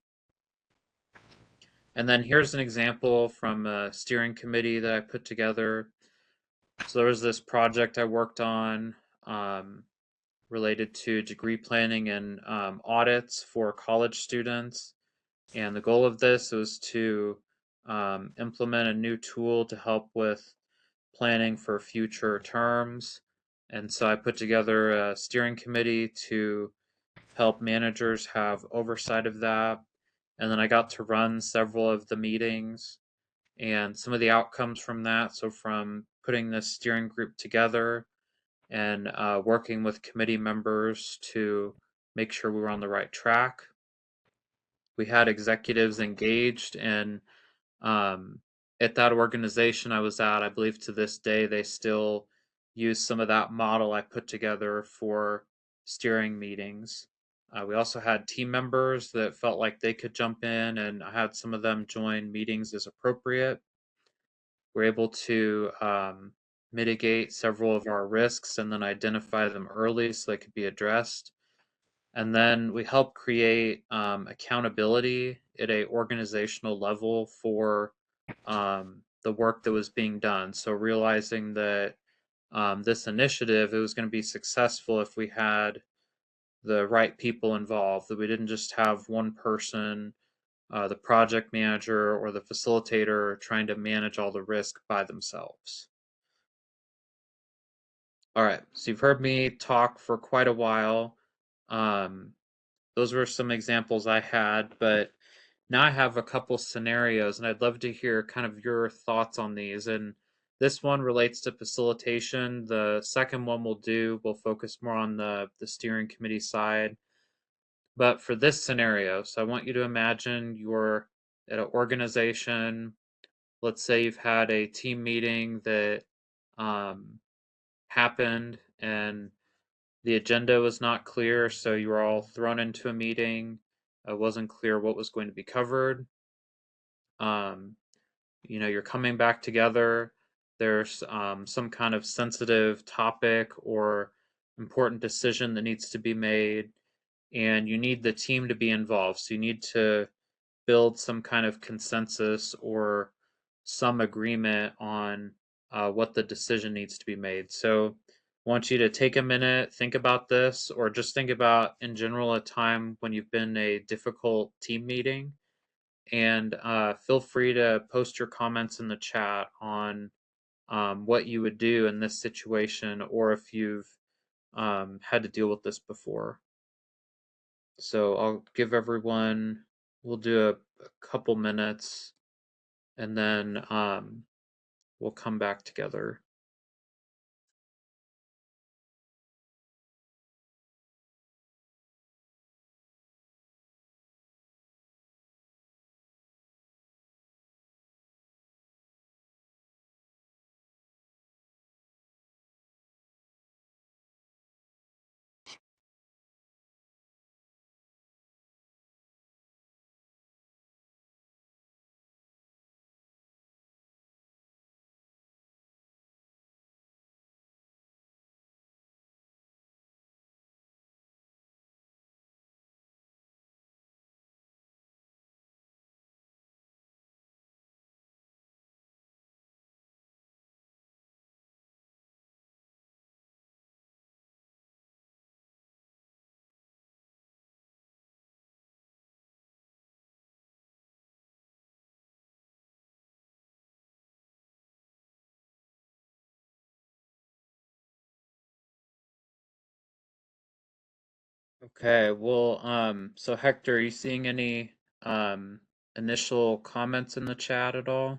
And then here's an example from a steering committee that I put together. So there was this project I worked on related to degree planning and audits for college students. And the goal of this was to implement a new tool to help with planning for future terms. And so I put together a steering committee to help managers have oversight of that. And then I got to run several of the meetings and some of the outcomes from that. So, from putting this steering group together and working with committee members to make sure we were on the right track, we had executives engaged. And um, at that organization I was at, I believe to this day, they still use some of that model I put together for steering meetings. We also had team members that felt like they could jump in, and I had some of them join meetings as appropriate. We're able to mitigate several of our risks and then identify them early so they could be addressed. And then we help create accountability at a organizational level for the work that was being done. So realizing that this initiative, it was going to be successful if we had the right people involved, that we didn't just have one person, the project manager or the facilitator, trying to manage all the risk by themselves. All right, so you've heard me talk for quite a while. Um, those were some examples I had, but now I have a couple scenarios, and I'd love to hear kind of your thoughts on these. And this one relates to facilitation. The second one we'll focus more on the steering committee side. But for this scenario, so I want you to imagine you're at an organization. Let's say you've had a team meeting that um, happened, and the agenda was not clear, so you were all thrown into a meeting. It wasn't clear what was going to be covered. Um, you're coming back together. There's some kind of sensitive topic or important decision that needs to be made, and you need the team to be involved. So you need to build some kind of consensus or some agreement on what the decision needs to be made. So I want you to take a minute, think about this, or just think about in general a time when you've been in a difficult team meeting, and feel free to post your comments in the chat on what you would do in this situation, or if you've had to deal with this before. So I'll give everyone, we'll do a couple minutes, and then we'll come back together. Okay, well, so Hector, are you seeing any um, initial comments in the chat at all?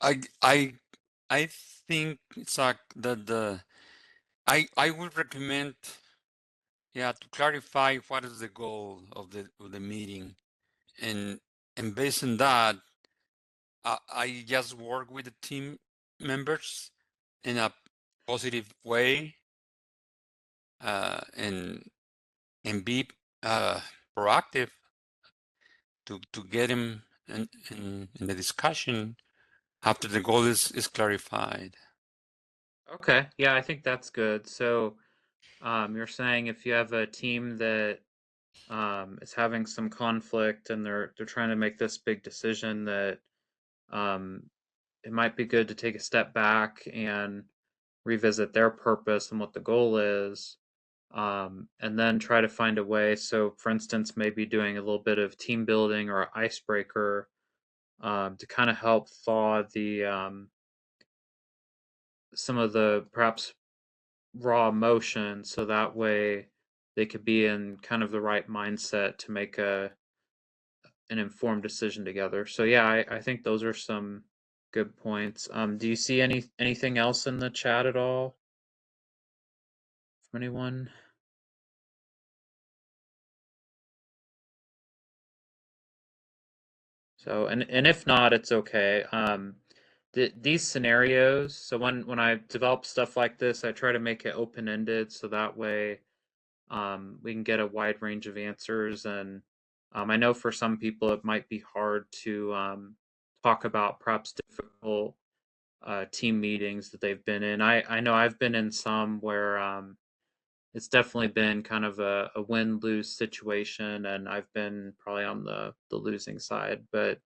I I I think, Zach, that I would recommend, yeah, to clarify what is the goal of the meeting, and based on that, I just work with the team members in a positive way, and be uh, proactive to get them in the discussion after the goal is clarified. Okay, yeah, I think that's good. So you're saying if you have a team that is having some conflict and they're trying to make this big decision, that um, it might be good to take a step back and revisit their purpose and what the goal is, and then try to find a way. So, for instance, maybe doing a little bit of team building or icebreaker to kind of help thaw the some of the perhaps raw emotion, so that way they could be in kind of the right mindset to make an informed decision together. So yeah, I think those are some good points. Do you see anything else in the chat at all from anyone? So and if not, it's okay. These scenarios. So when I develop stuff like this, I try to make it open ended, so that way we can get a wide range of answers. And I know for some people it might be hard to talk about perhaps difficult team meetings that they've been in. I know I've been in some where it's definitely been kind of a win-lose situation, and I've been probably on the losing side, but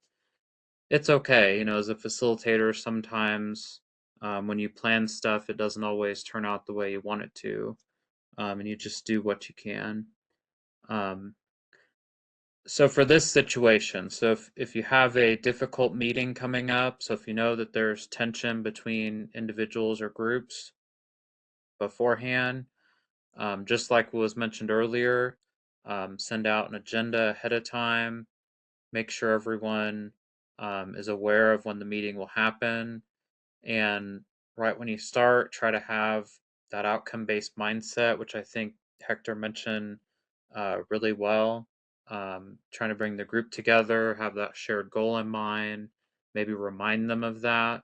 it's okay. You know, as a facilitator, sometimes when you plan stuff, it doesn't always turn out the way you want it to, and you just do what you can. Um, so for this situation, so if you have a difficult meeting coming up, so if you know that there's tension between individuals or groups beforehand, just like what was mentioned earlier, send out an agenda ahead of time, make sure everyone is aware of when the meeting will happen, and right when you start, try to have that outcome-based mindset, which I think Hector mentioned really well. Trying to bring the group together, have that shared goal in mind, maybe remind them of that.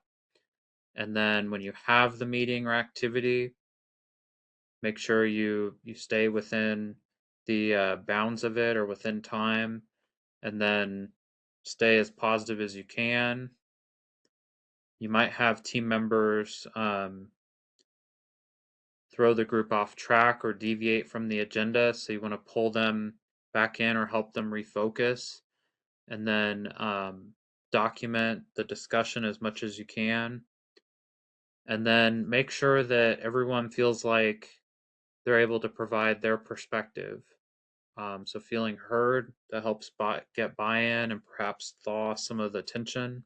And then when you have the meeting or activity, make sure you stay within the bounds of it or within time, and then stay as positive as you can. You might have team members throw the group off track or deviate from the agenda. So you want to pull them back in or help them refocus. And then document the discussion as much as you can. And then make sure that everyone feels like they're able to provide their perspective. So feeling heard, that helps get buy-in and perhaps thaw some of the tension.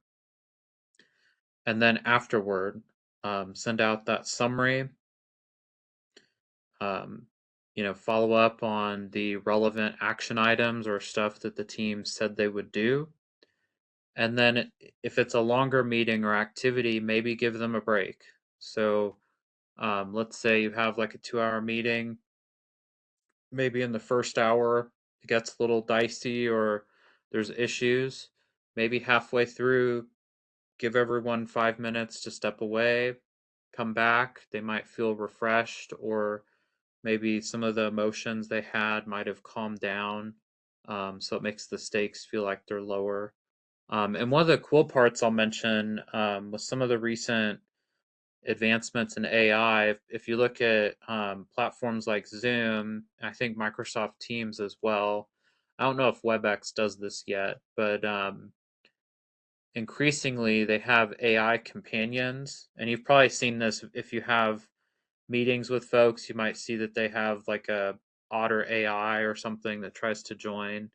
And then afterward, send out that summary. Follow up on the relevant action items or stuff that the team said they would do. And then if it's a longer meeting or activity, maybe give them a break. So let's say you have like a 2-hour meeting. Maybe in the first hour, it gets a little dicey or there's issues. Maybe halfway through, give everyone 5 minutes to step away, come back. They might feel refreshed, or maybe some of the emotions they had might have calmed down. So it makes the stakes feel like they're lower. And one of the cool parts I'll mention with some of the recent advancements in AI, if you look at platforms like Zoom, I think Microsoft Teams as well. I don't know if WebEx does this yet, but increasingly they have AI companions. And you've probably seen this if you have meetings with folks, you might see that they have like a Otter AI or something that tries to join.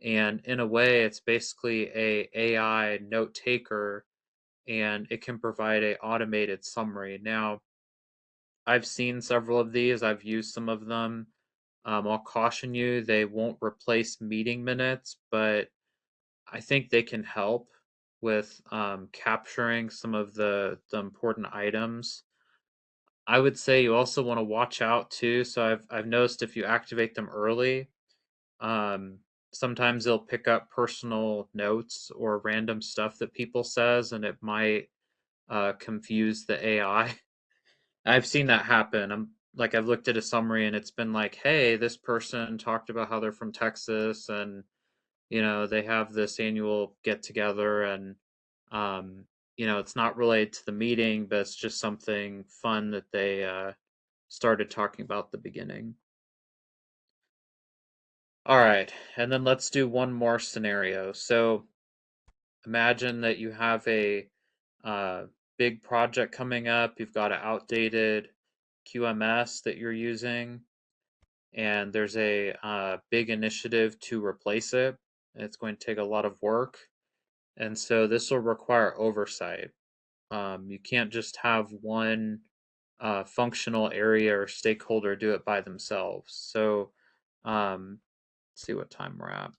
And in a way, it's basically a AI note taker, and it can provide a automated summary. Now, I've seen several of these. I've used some of them. I'll caution you, they won't replace meeting minutes, but I think they can help with capturing some of the important items. I would say you also want to watch out too. So I've noticed if you activate them early, um, sometimes they'll pick up personal notes or random stuff that people says, and it might confuse the AI. I've seen that happen. I've looked at a summary and it's been like, hey, this person talked about how they're from Texas, and they have this annual get together, and it's not related to the meeting, but it's just something fun that they started talking about at the beginning. All right, and then let's do one more scenario. So imagine that you have a big project coming up. You've got an outdated QMS that you're using, and there's a big initiative to replace it. It's going to take a lot of work, and so this will require oversight. You can't just have one functional area or stakeholder do it by themselves. So let's see what time we're at.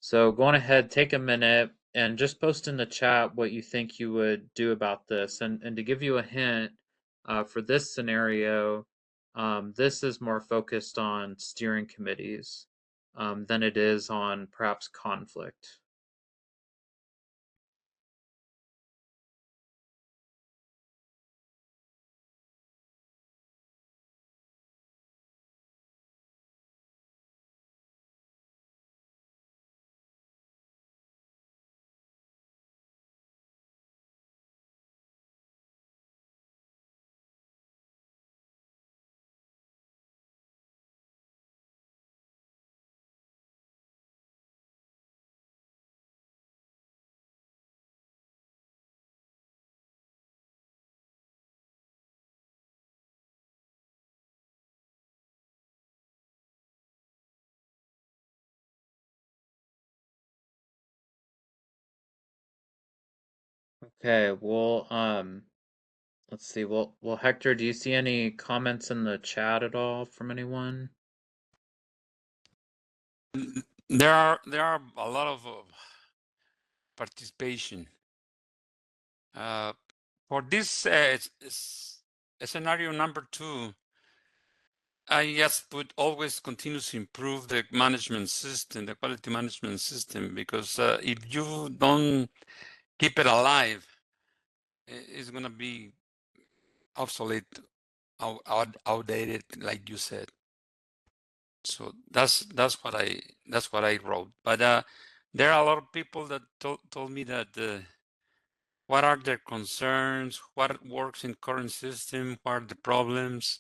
So go on ahead, take a minute, and just post in the chat what you think you would do about this. And to give you a hint, for this scenario, this is more focused on steering committees than it is on perhaps conflict. Okay, well, let's see. Well, Hector, do you see any comments in the chat at all from anyone? There are a lot of participation. For this scenario number 2, I just put always continuous improve the management system, the quality management system, because if you don't keep it alive, it's going to be obsolete, outdated, like you said. So that's what I wrote. But there are a lot of people that told me that what are their concerns, what works in current system, what are the problems.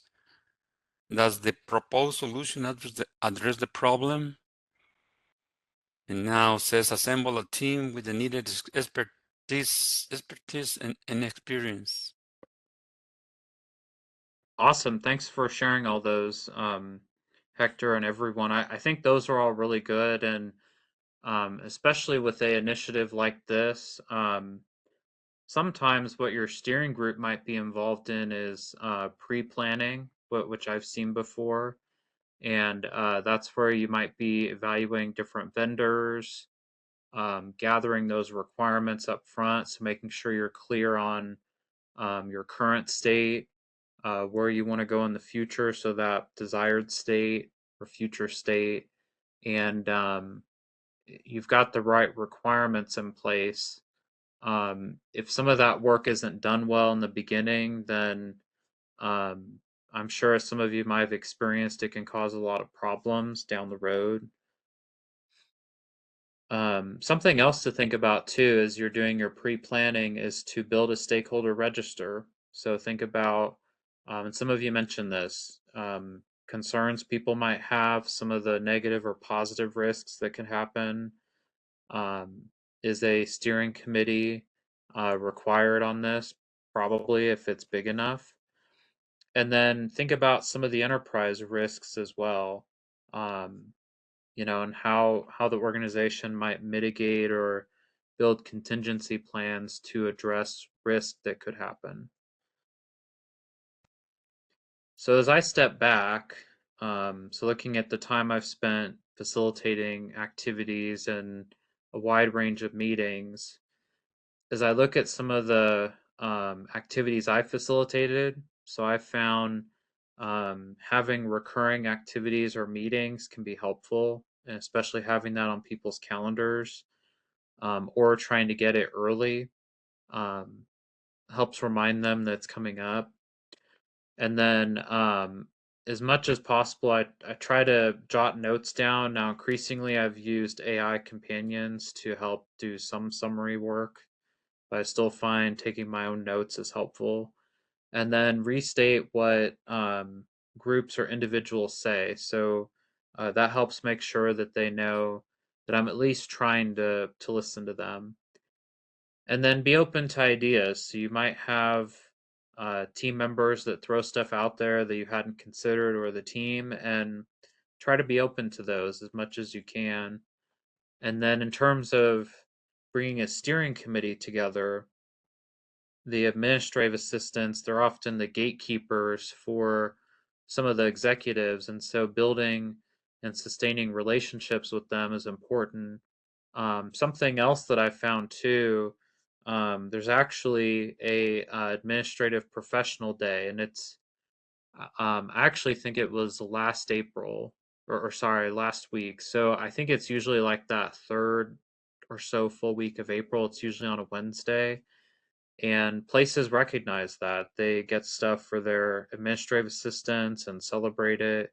Does the proposed solution address the problem? And now says assemble a team with the needed expertise and experience. Awesome. Thanks for sharing all those, Hector and everyone. I think those are all really good, and especially with a initiative like this, sometimes what your steering group might be involved in is pre-planning, which I've seen before, and that's where you might be evaluating different vendors, gathering those requirements up front, so making sure you're clear on your current state, where you want to go in the future, so that desired state or future state, and you've got the right requirements in place. If some of that work isn't done well in the beginning, then um, I'm sure as some of you might have experienced, it can cause a lot of problems down the road. Something else to think about too as you're doing your pre-planning is to build a stakeholder register. So think about, and some of you mentioned this, concerns people might have, some of the negative or positive risks that can happen. Um, is a steering committee required on this? Probably if it's big enough. And then think about some of the enterprise risks as well. Um, and how the organization might mitigate or build contingency plans to address risk that could happen. So as I step back, so looking at the time I've spent facilitating activities and a wide range of meetings, as I look at some of the activities I facilitated, so I found having recurring activities or meetings can be helpful, and especially having that on people's calendars, or trying to get it early um, helps remind them that it's coming up. And then, as much as possible, I try to jot notes down. Now, increasingly, I've used AI companions to help do some summary work, but I still find taking my own notes is helpful. And then restate what groups or individuals say. So that helps make sure that they know that I'm at least trying to listen to them. And then be open to ideas. So you might have team members that throw stuff out there that you hadn't considered, or the team, and try to be open to those as much as you can. And then in terms of bringing a steering committee together, the administrative assistants, they're often the gatekeepers for some of the executives. And so building and sustaining relationships with them is important. Something else that I found too, there's actually a administrative professional day, and it's I actually think it was last April, or sorry, last week. So I think it's usually like that third or so full week of April. It's usually on a Wednesday, and places recognize that. They get stuff for their administrative assistants and celebrate it.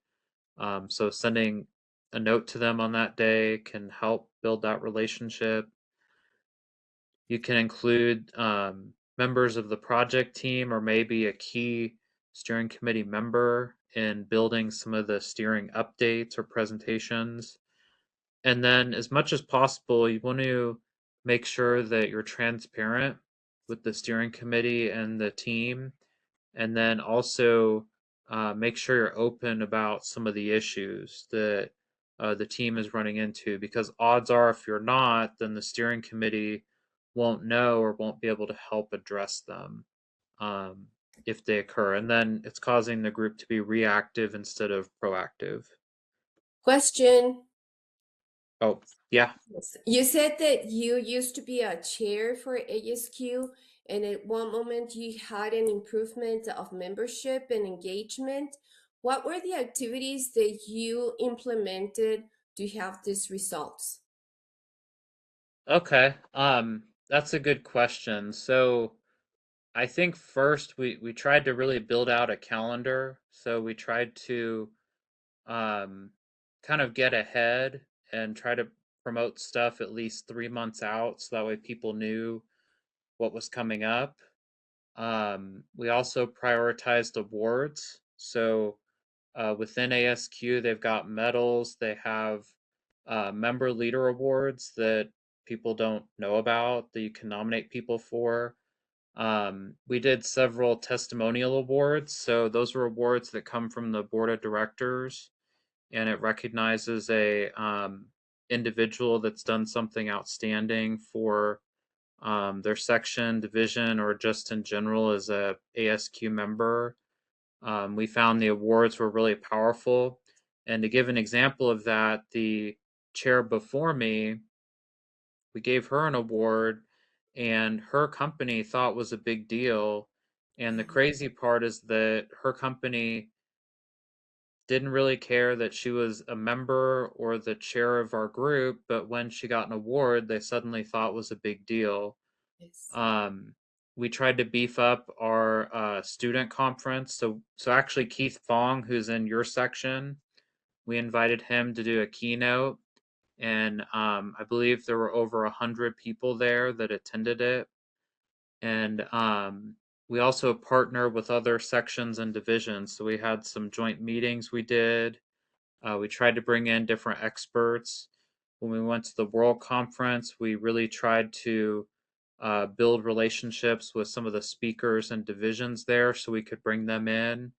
So sending a note to them on that day can help build that relationship. You can include members of the project team or maybe a key steering committee member in building some of the steering updates or presentations. And then, as much as possible, you want to make sure that you're transparent with the steering committee and the team. And then also make sure you're open about some of the issues that the team is running into. Because odds are, if you're not, then the steering committee won't know or won't be able to help address them um, if they occur. And then it's causing the group to be reactive instead of proactive. Question. Oh, yeah. You said that you used to be a chair for ASQ, and at one moment you had an improvement of membership and engagement. What were the activities that you implemented to have these results? Okay. That's a good question. So I think first we tried to really build out a calendar. So we tried to um, kind of get ahead and try to promote stuff at least 3 months out, so that way people knew what was coming up. We also prioritized awards. So within ASQ, they've got medals. They have member leader awards that people don't know about that you can nominate people for. We did several testimonial awards. So those are awards that come from the board of directors, and it recognizes a individual that's done something outstanding for their section, division, or just in general as a ASQ member. We found the awards were really powerful. And to give an example of that, the chair before me, we gave her an award, and her company thought was a big deal. And the crazy part is that her company didn't really care that she was a member or the chair of our group, but when she got an award, they suddenly thought was a big deal. Yes. Um, we tried to beef up our student conference. So actually, Keith Fong, who's in your section, we invited him to do a keynote, and I believe there were over 100 people there that attended it. And we also partner with other sections and divisions. So we had some joint meetings we did. We tried to bring in different experts. When we went to the World Conference, we really tried to build relationships with some of the speakers and divisions there so we could bring them in.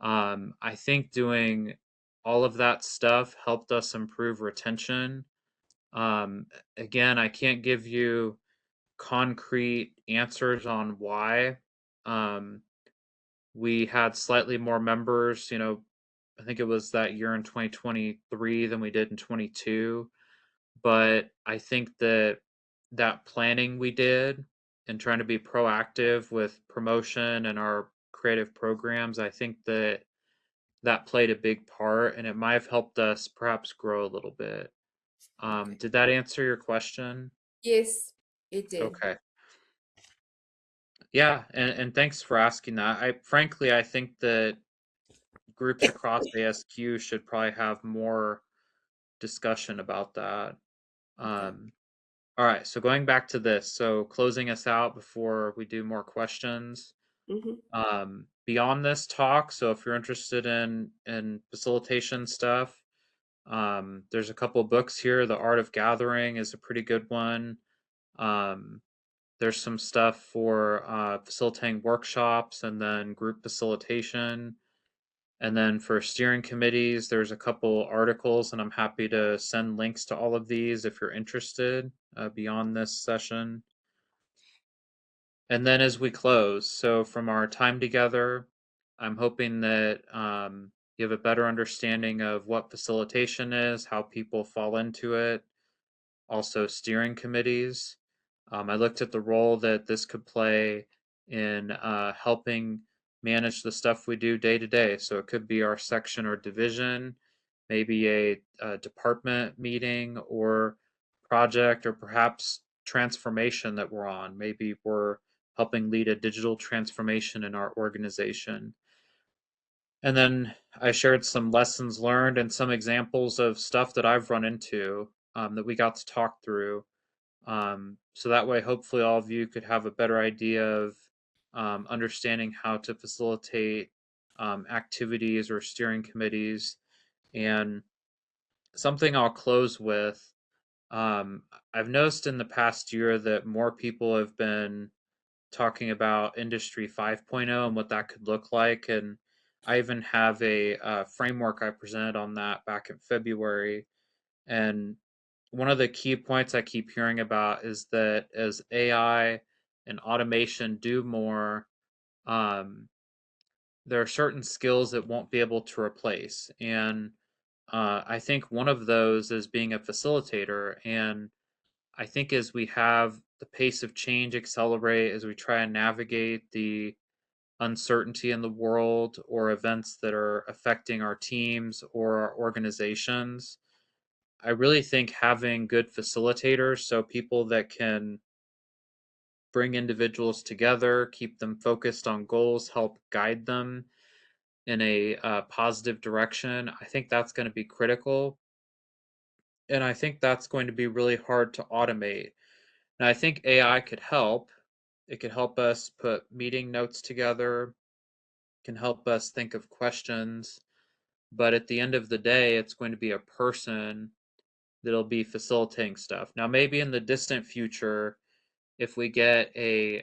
I think doing all of that stuff helped us improve retention. Um, Again, I can't give you concrete answers on why. Um, we had slightly more members, I think it was that year in 2023 than we did in 22. But I think that planning we did and trying to be proactive with promotion and our creative programs, I think that played a big part, and it might have helped us perhaps grow a little bit. Okay. Did that answer your question? Yes, it did. Okay. Yeah, and thanks for asking that. I think that groups across ASQ should probably have more discussion about that. Okay. Um, all right, so going back to this, so closing us out before we do more questions. Mm-hmm. Beyond this talk, so if you're interested in facilitation stuff, there's a couple books here. The Art of Gathering is a pretty good one. Um, there's some stuff for facilitating workshops and then group facilitation. And then for steering committees, there's a couple articles, and I'm happy to send links to all of these if you're interested beyond this session. And then as we close, so from our time together, I'm hoping that you have a better understanding of what facilitation is, how people fall into it, also steering committees. I looked at the role that this could play in helping manage the stuff we do day to day. So it could be our section or division, maybe a department meeting or project, or perhaps transformation that we're on. Maybe we're helping lead a digital transformation in our organization. And then I shared some lessons learned and some examples of stuff that I've run into that we got to talk through. So that way, hopefully, all of you could have a better idea of understanding how to facilitate activities or steering committees. And something I'll close with, I've noticed in the past year that more people have been talking about Industry 5.0 and what that could look like. And I even have a framework I presented on that back in February. And one of the key points I keep hearing about is that as AI and automation do more, um, there are certain skills that won't be able to replace. And I think one of those is being a facilitator. And I think as we have the pace of change accelerate, as we try and navigate the uncertainty in the world or events that are affecting our teams or our organizations, I really think having good facilitators, so people that can bring individuals together, keep them focused on goals, help guide them in a positive direction, I think that's going to be critical. And I think that's going to be really hard to automate. And I think AI could help. It could help us put meeting notes together, can help us think of questions. but at the end of the day, it's going to be a person that'll be facilitating stuff. Now, maybe in the distant future, if we get a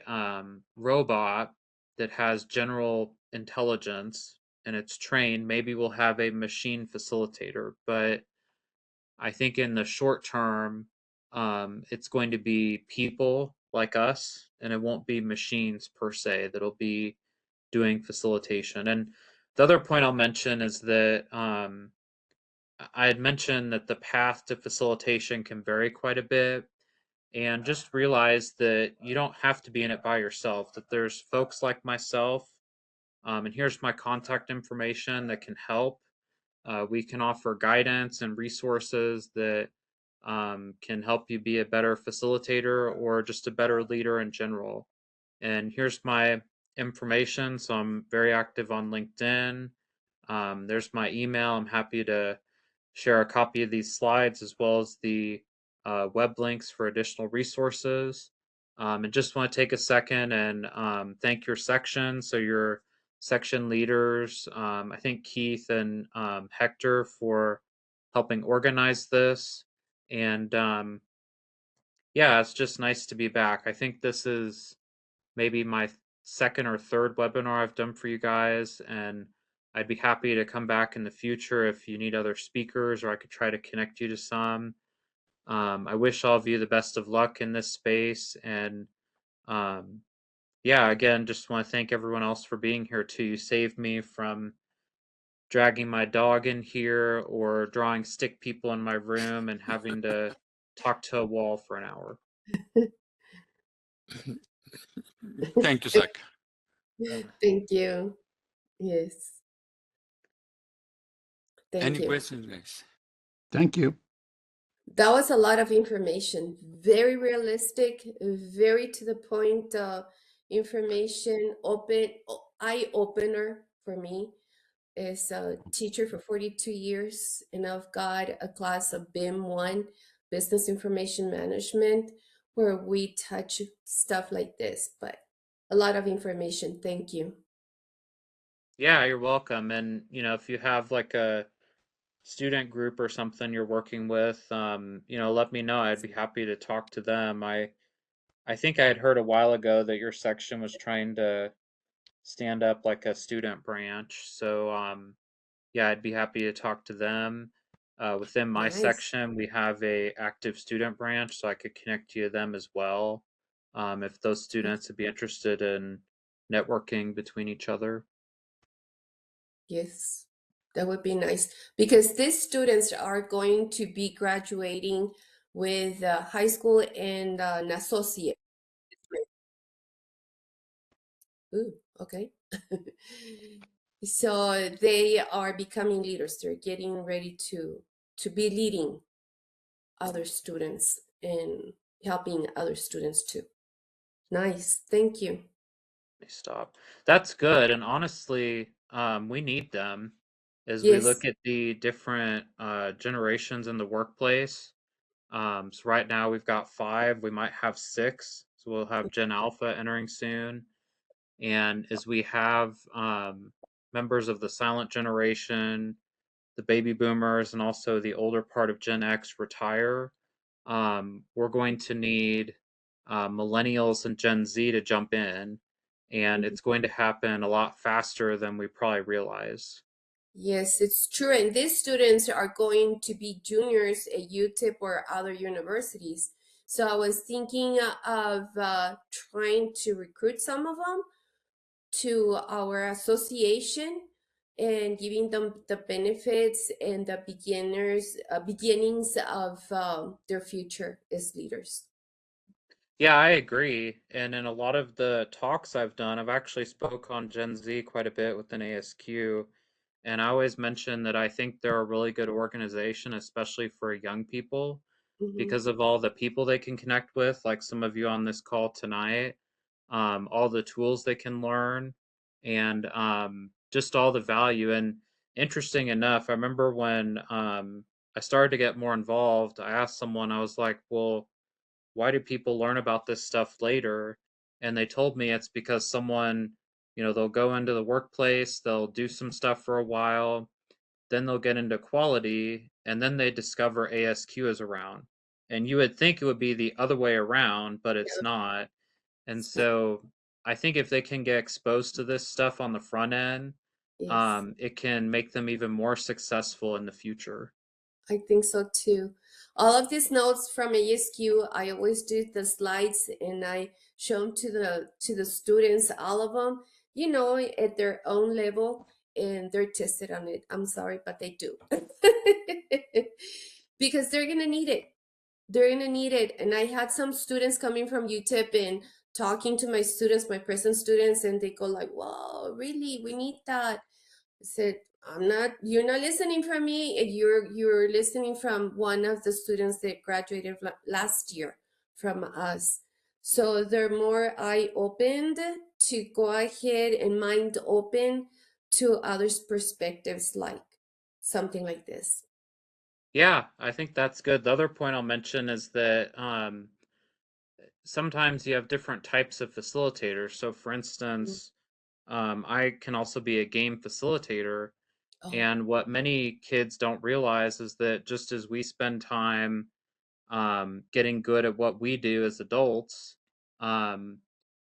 robot that has general intelligence and it's trained, maybe we'll have a machine facilitator. But I think in the short term, it's going to be people like us, and it won't be machines per se that'll be doing facilitation. And the other point I'll mention is that I had mentioned that the path to facilitation can vary quite a bit, and just realize that you don't have to be in it by yourself, that there's folks like myself, and here's my contact information that can help. We can offer guidance and resources that can help you be a better facilitator or just a better leader in general. And here's my information. So I'm very active on LinkedIn. There's my email. I'm happy to share a copy of these slides as well as the web links for additional resources. And just want to take a second and thank your section. So your section leaders, I think Keith and Hector for helping organize this. And yeah, it's just nice to be back. I think this is maybe my second or third webinar I've done for you guys, and I'd be happy to come back in the future if you need other speakers, or I could try to connect you to some. I wish all of you the best of luck in this space, and yeah, again, just want to thank everyone else for being here too. You saved me from dragging my dog in here or drawing stick people in my room and having to talk to a wall for an hour. Thank you, Zach. Thank you. Yes. Thank Any you. questions, guys? Thank you. That was a lot of information. Very realistic, very to the point information, eye opener for me. As a teacher for 42 years, and I've got a class of BIM 1, Business Information Management, where we touch stuff like this, but a lot of information. Thank you. Yeah, you're welcome. And if you have like a student group or something you're working with, let me know. I'd be happy to talk to them. I think I had heard a while ago that your section was trying to stand up like a student branch. So yeah, I'd be happy to talk to them. Within my Nice. section, we have a active student branch, so I could connect you to them as well. If those students would be interested in networking between each other. Yes, that would be nice because these students are going to be graduating with high school and an associate. Ooh, okay. So they are becoming leaders. They're getting ready to be leading other students and helping other students too. Nice. Thank you. Stop. That's good. And honestly, we need them as we Yes. look at the different generations in the workplace. So right now we've got 5. We might have 6. So we'll have Gen Alpha entering soon. And as we have members of the silent generation, the baby boomers, and also the older part of Gen X retire, we're going to need millennials and Gen Z to jump in, and it's going to happen a lot faster than we probably realize. Yes, it's true. And these students are going to be juniors at UTEP or other universities. So I was thinking of trying to recruit some of them to our association and giving them the benefits and the beginnings of their future as leaders. Yeah, I agree. And in a lot of the talks I've done, I've actually spoke on Gen Z quite a bit within ASQ. And I always mention that I think they're a really good organization, especially for young people, because of all the people they can connect with, like some of you on this call tonight, all the tools they can learn, and just all the value. And interesting enough, I remember when I started to get more involved, I asked someone, I was like, well, why do people learn about this stuff later? And they told me it's because someone, they'll go into the workplace, they'll do some stuff for a while, then they'll get into quality, and then they discover ASQ is around. And you would think it would be the other way around, but it's not. And It's not. so I think if they can get exposed to this stuff on the front end, Yes. it can make them even more successful in the future. I think so too. All of these notes from ASQ, I always do the slides and I show them to the students, all of them, you know, at their own level, and they're tested on it. I'm sorry, but they do. Because they're gonna need it. They're gonna need it. And I had some students coming from UTEP and talking to my students, my present students, and they go like, "Wow, really? We need that." I said, you're not listening from me. You're listening from one of the students that graduated last year from us. So they're more eye opened to go ahead and mind open to others' perspectives, like something like this. Yeah, I think that's good. The other point I'll mention is that sometimes you have different types of facilitators. So, for instance, I can also be a game facilitator. Oh, And what many kids don't realize is that just as we spend time getting good at what we do as adults, um,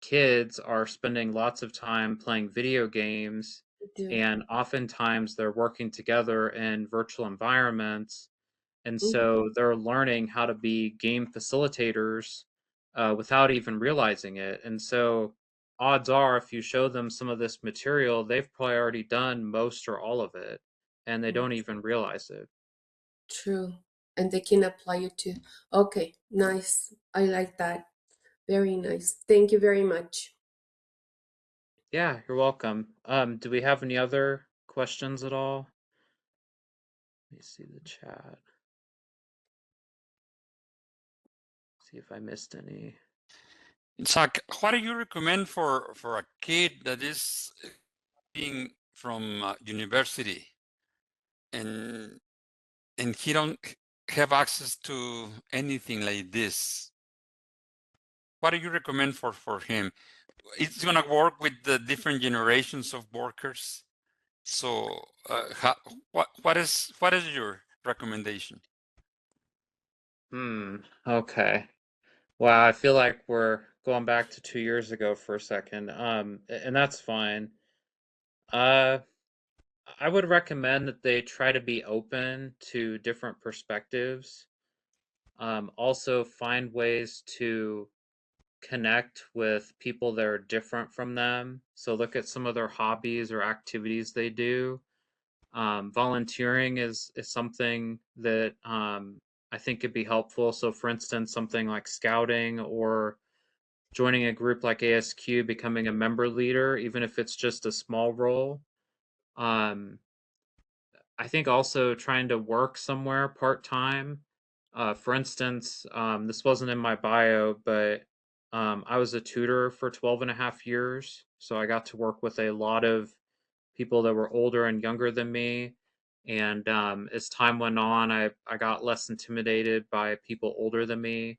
kids are spending lots of time playing video games, I do. and oftentimes they're working together in virtual environments. And Mhm. so they're learning how to be game facilitators without even realizing it. And so odds are, if you show them some of this material, they've probably already done most or all of it, and they don't even realize it. True. And they can apply it to. Okay, nice. I like that. Very nice. Thank you very much. Yeah, you're welcome. Do we have any other questions at all? Let me see the chat. See if I missed any. Zach, what do you recommend for a kid that is being from university and he don't have access to anything like this? What do you recommend for him? It's gonna work with the different generations of workers. So, what is your recommendation? Okay. Wow, I feel like we're going back to 2 years ago for a second. And that's fine. Uh, I would recommend that they try to be open to different perspectives. Also find ways to connect with people that are different from them. So look at some of their hobbies or activities they do. Volunteering is something that I think could be helpful. So, for instance, something like scouting or joining a group like ASQ, becoming a member leader, even if it's just a small role. Um, I think also trying to work somewhere part time. For instance, this wasn't in my bio, but I was a tutor for 12 and a half years. So I got to work with a lot of people that were older and younger than me. And as time went on, I got less intimidated by people older than me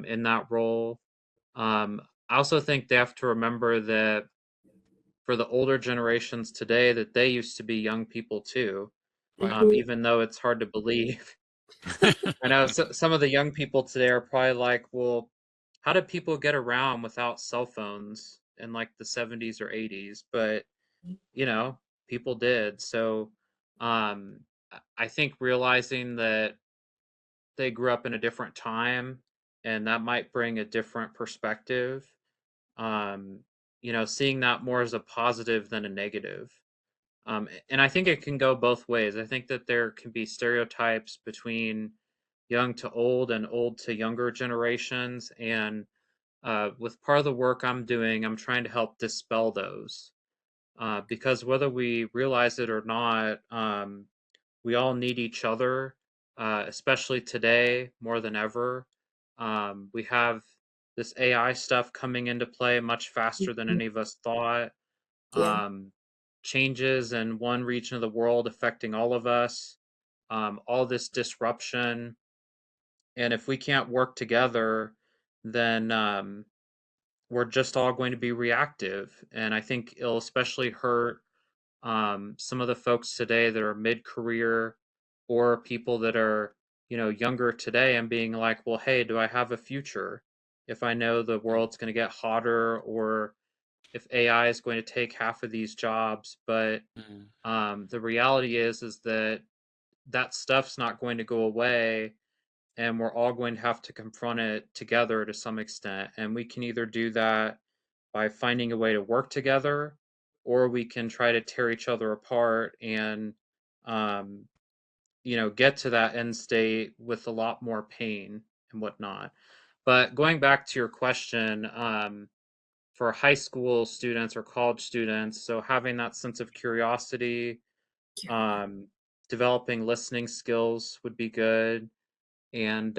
in that role. I also think they have to remember that for the older generations today, that they used to be young people too, Right. Mhm. even though it's hard to believe. I know some of the young people today are probably like, well, how did people get around without cell phones in like the 70s or 80s? But, you know, people did. So um, I think realizing that they grew up in a different time and that might bring a different perspective, um, seeing that more as a positive than a negative. And I think it can go both ways. I think that there can be stereotypes between young to old and old to younger generations. And with part of the work I'm doing, I'm trying to help dispel those. Because whether we realize it or not, we all need each other, especially today more than ever. We have this AI stuff coming into play much faster than Mhm. any of us thought. Yeah. um, Changes in one region of the world affecting all of us, all this disruption. And if we can't work together, then we're just all going to be reactive. And I think it'll especially hurt some of the folks today that are mid-career or people that are, younger today and being like, well, hey, do I have a future if I know the world's going to get hotter, or if AI is going to take half of these jobs? But the reality is that stuff's not going to go away, and we're all going to have to confront it together to some extent. And we can either do that by finding a way to work together, or we can try to tear each other apart and, um, get to that end state with a lot more pain and whatnot. But going back to your question, for high school students or college students, so having that sense of curiosity, um, developing listening skills would be good. And,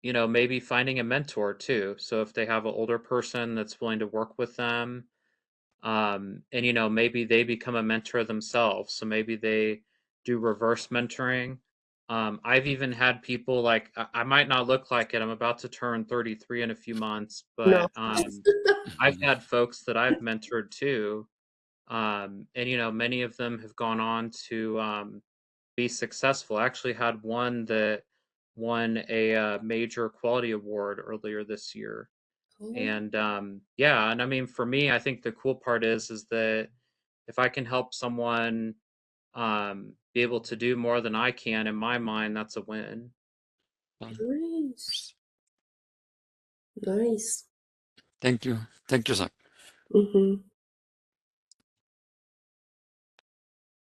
maybe finding a mentor too. So if they have an older person that's willing to work with them, and maybe they become a mentor themselves. So maybe they do reverse mentoring. I've even had people like, I might not look like it. I'm about to turn 33 in a few months, No. but I've had folks that I've mentored too. And many of them have gone on to be successful. I actually had one that won a major quality award earlier this year. Cool. And yeah, and I mean, for me, I think the cool part is that if I can help someone be able to do more than I can, in my mind, that's a win. Nice. Nice. Thank you, Zach. Mm-hmm.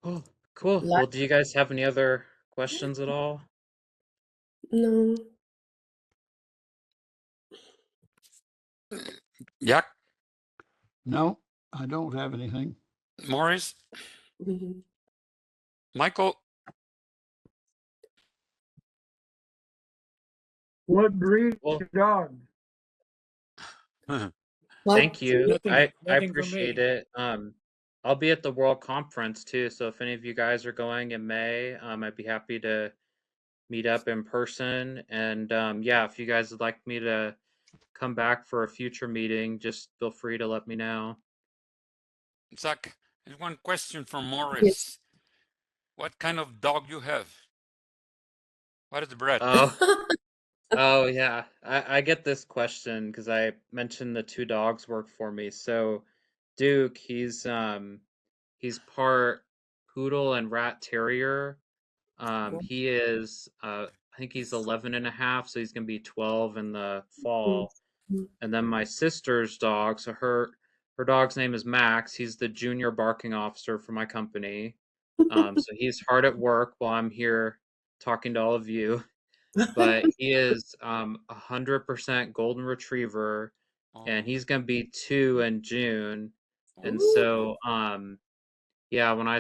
Oh, cool. Well, do you guys have any other questions at all? No. Jack, No, I don't have anything. Morris, Mm-hmm. Michael. What breed Well, is your dog? thank you. Nothing I for appreciate me. it. I'll be at the World Conference too, so if any of you guys are going in May, I'd be happy to meet up in person. And yeah, if you guys would like me to come back for a future meeting, just feel free to let me know. Zach, there's one question from Morris. Yes. What kind of dog you have? What is the breed? Oh, oh yeah. I get this question because I mentioned the two dogs work for me. So Duke, he's part poodle and rat terrier. He is I think he's 11 and a half, so he's gonna be 12 in the fall. And then my sister's dog, so her dog's name is Max. He's the junior barking officer for my company. So he's hard at work while I'm here talking to all of you. But he is 100% golden retriever, and he's gonna be 2 in June. And so yeah, when I